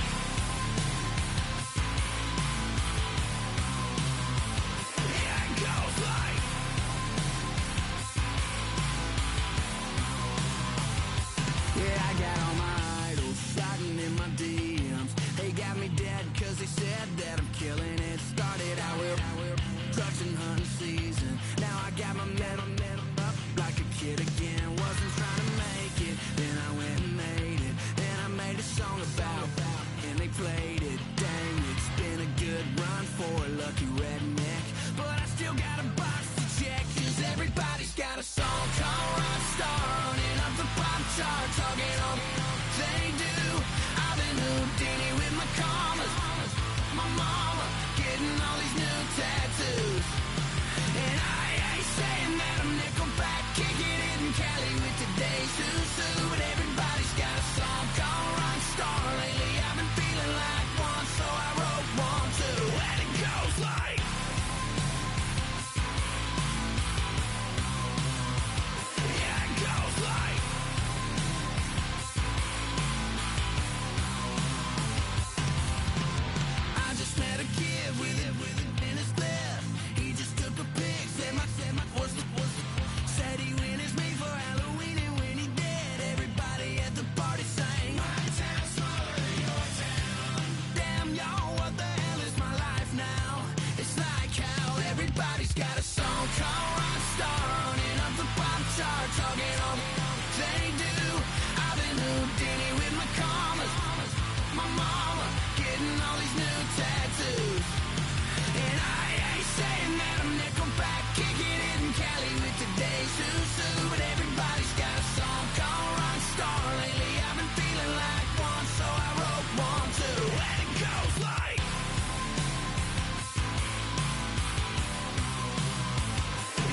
got a song called Rockstar, running up the pop chart, talking all they do. I've been Houdini with my commas, my mama getting all these new tattoos. And I ain't saying that I'm Nickelback, kicking it in Cali with today's Susu. But everybody's got a song called Rockstar. Lately I've been feeling like one, so I wrote one too. And it goes like,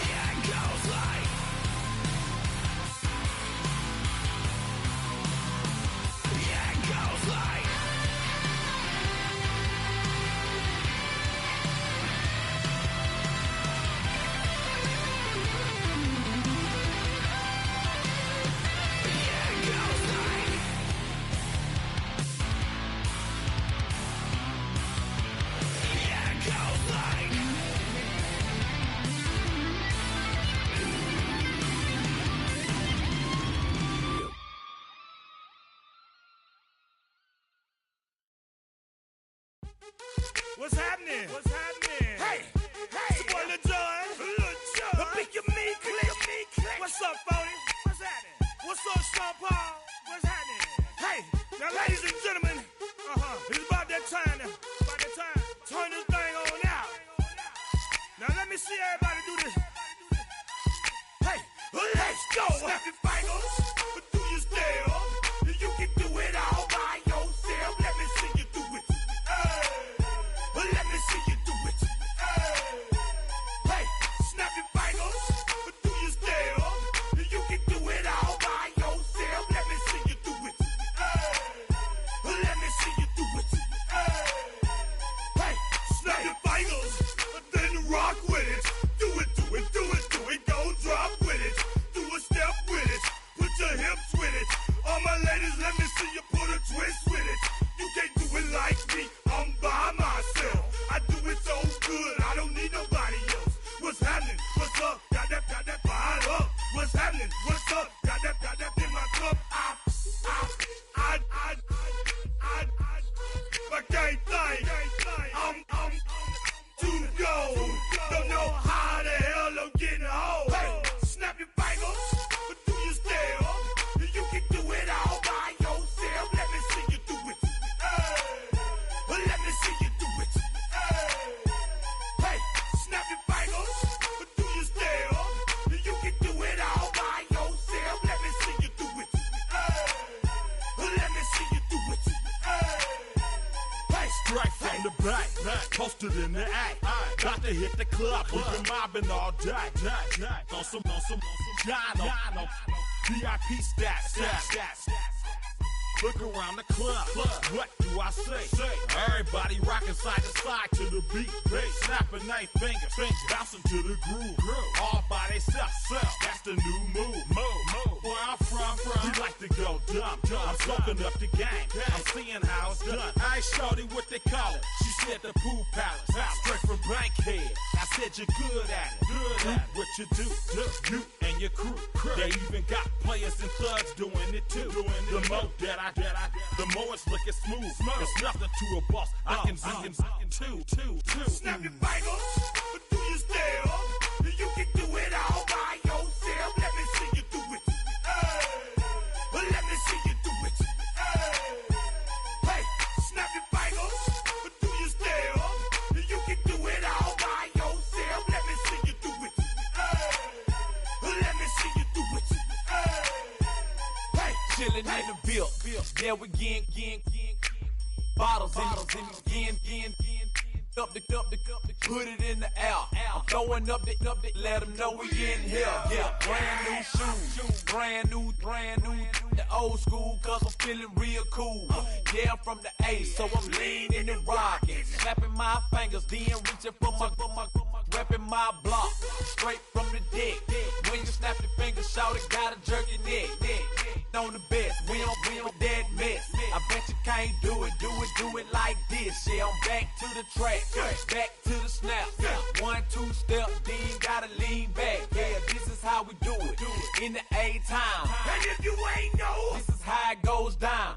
yeah, it goes like, yeah, it goes like. What's happening? What's happening? Hey, hey, it's your boy Lil Jon. Lil Jon. Pick your meat click. What's up, Phony? What's happening? What's up, Sean Paul? What's happening? Hey, now, ladies and gentlemen, it's about that time. Turn this thing on out. Now let me see everybody do this. Hey, let's go. Snap your fingers, do your step. You can do it all by yourself. Let me see you do it. Let me see you do it. Hey, snap your fingers, do your step. You can do it all by yourself. Let me see you do it. Let me see you do it. Hey, snap your fingers, then rock with it. Do it, do it, do it, do it. Go drop with it. Do a step with it. Put your hips with it. All my ladies, let me see you put a twist with it. You can't do it like me. I'm by myself. I do it so good. I don't need nobody else. What's happening? What's up? Got that fired up. What's happening? What's up? Got that in my cup. I can't think. I'm to go. Don't know how the hell I'm getting home. Hey, snap your fingers, do your step. You can do it all by yourself. Let me see you do it. Let me see you do it. Hey, snap your fingers, do your step. You can do it all by yourself. Let me see you do it. Let me see you do it. Hey, straight from the back, posted in the act. Got to hit the club, we've been mobbing all day. On some Jono, VIP stats. Look around the club, what do I say? Everybody rocking side to side to the beat. Snapping their fingers, bouncing to the groove. All by themselves, that's the new move. Where I'm from, we like to go dumb. I'm soaking up the game, I'm seeing how it's done. I ain't shorty what they call it. She said the pool palace, straight from Bankhead. I said you're good at it. What you do, you and your crew. They even got players and thugs doing it too. The more that the more it's looking smooth. It's nothing to a boss. I can two. Snap your fingers, do your step. You can do it all by yourself. Let me see you do it. Let me see you do it. Hey, snap your fingers, do your step. You can do it all by yourself. Let me see you do it. Let me see you do it. Hey, chillin' in the bill. Yeah, we again. Bottles in again. Up the put it in the air. I'm throwing up the, let them know we in here. Yeah, brand new shoes, brand new. The old school, cause I'm feeling real cool. Yeah, I'm from the A, so I'm leaning and rocking. Snapping my fingers, then reaching for my repping my block. Straight from the deck. When you snap your fingers, shout it, gotta jerk your neck. On the best, we don't that mess. I bet you can't do it like this. Yeah, I'm back to the track, back to the snap. 1, 2 step, then gotta lean back. Yeah, this is how we do it in the A-time. And if you ain't know, this is how it goes down.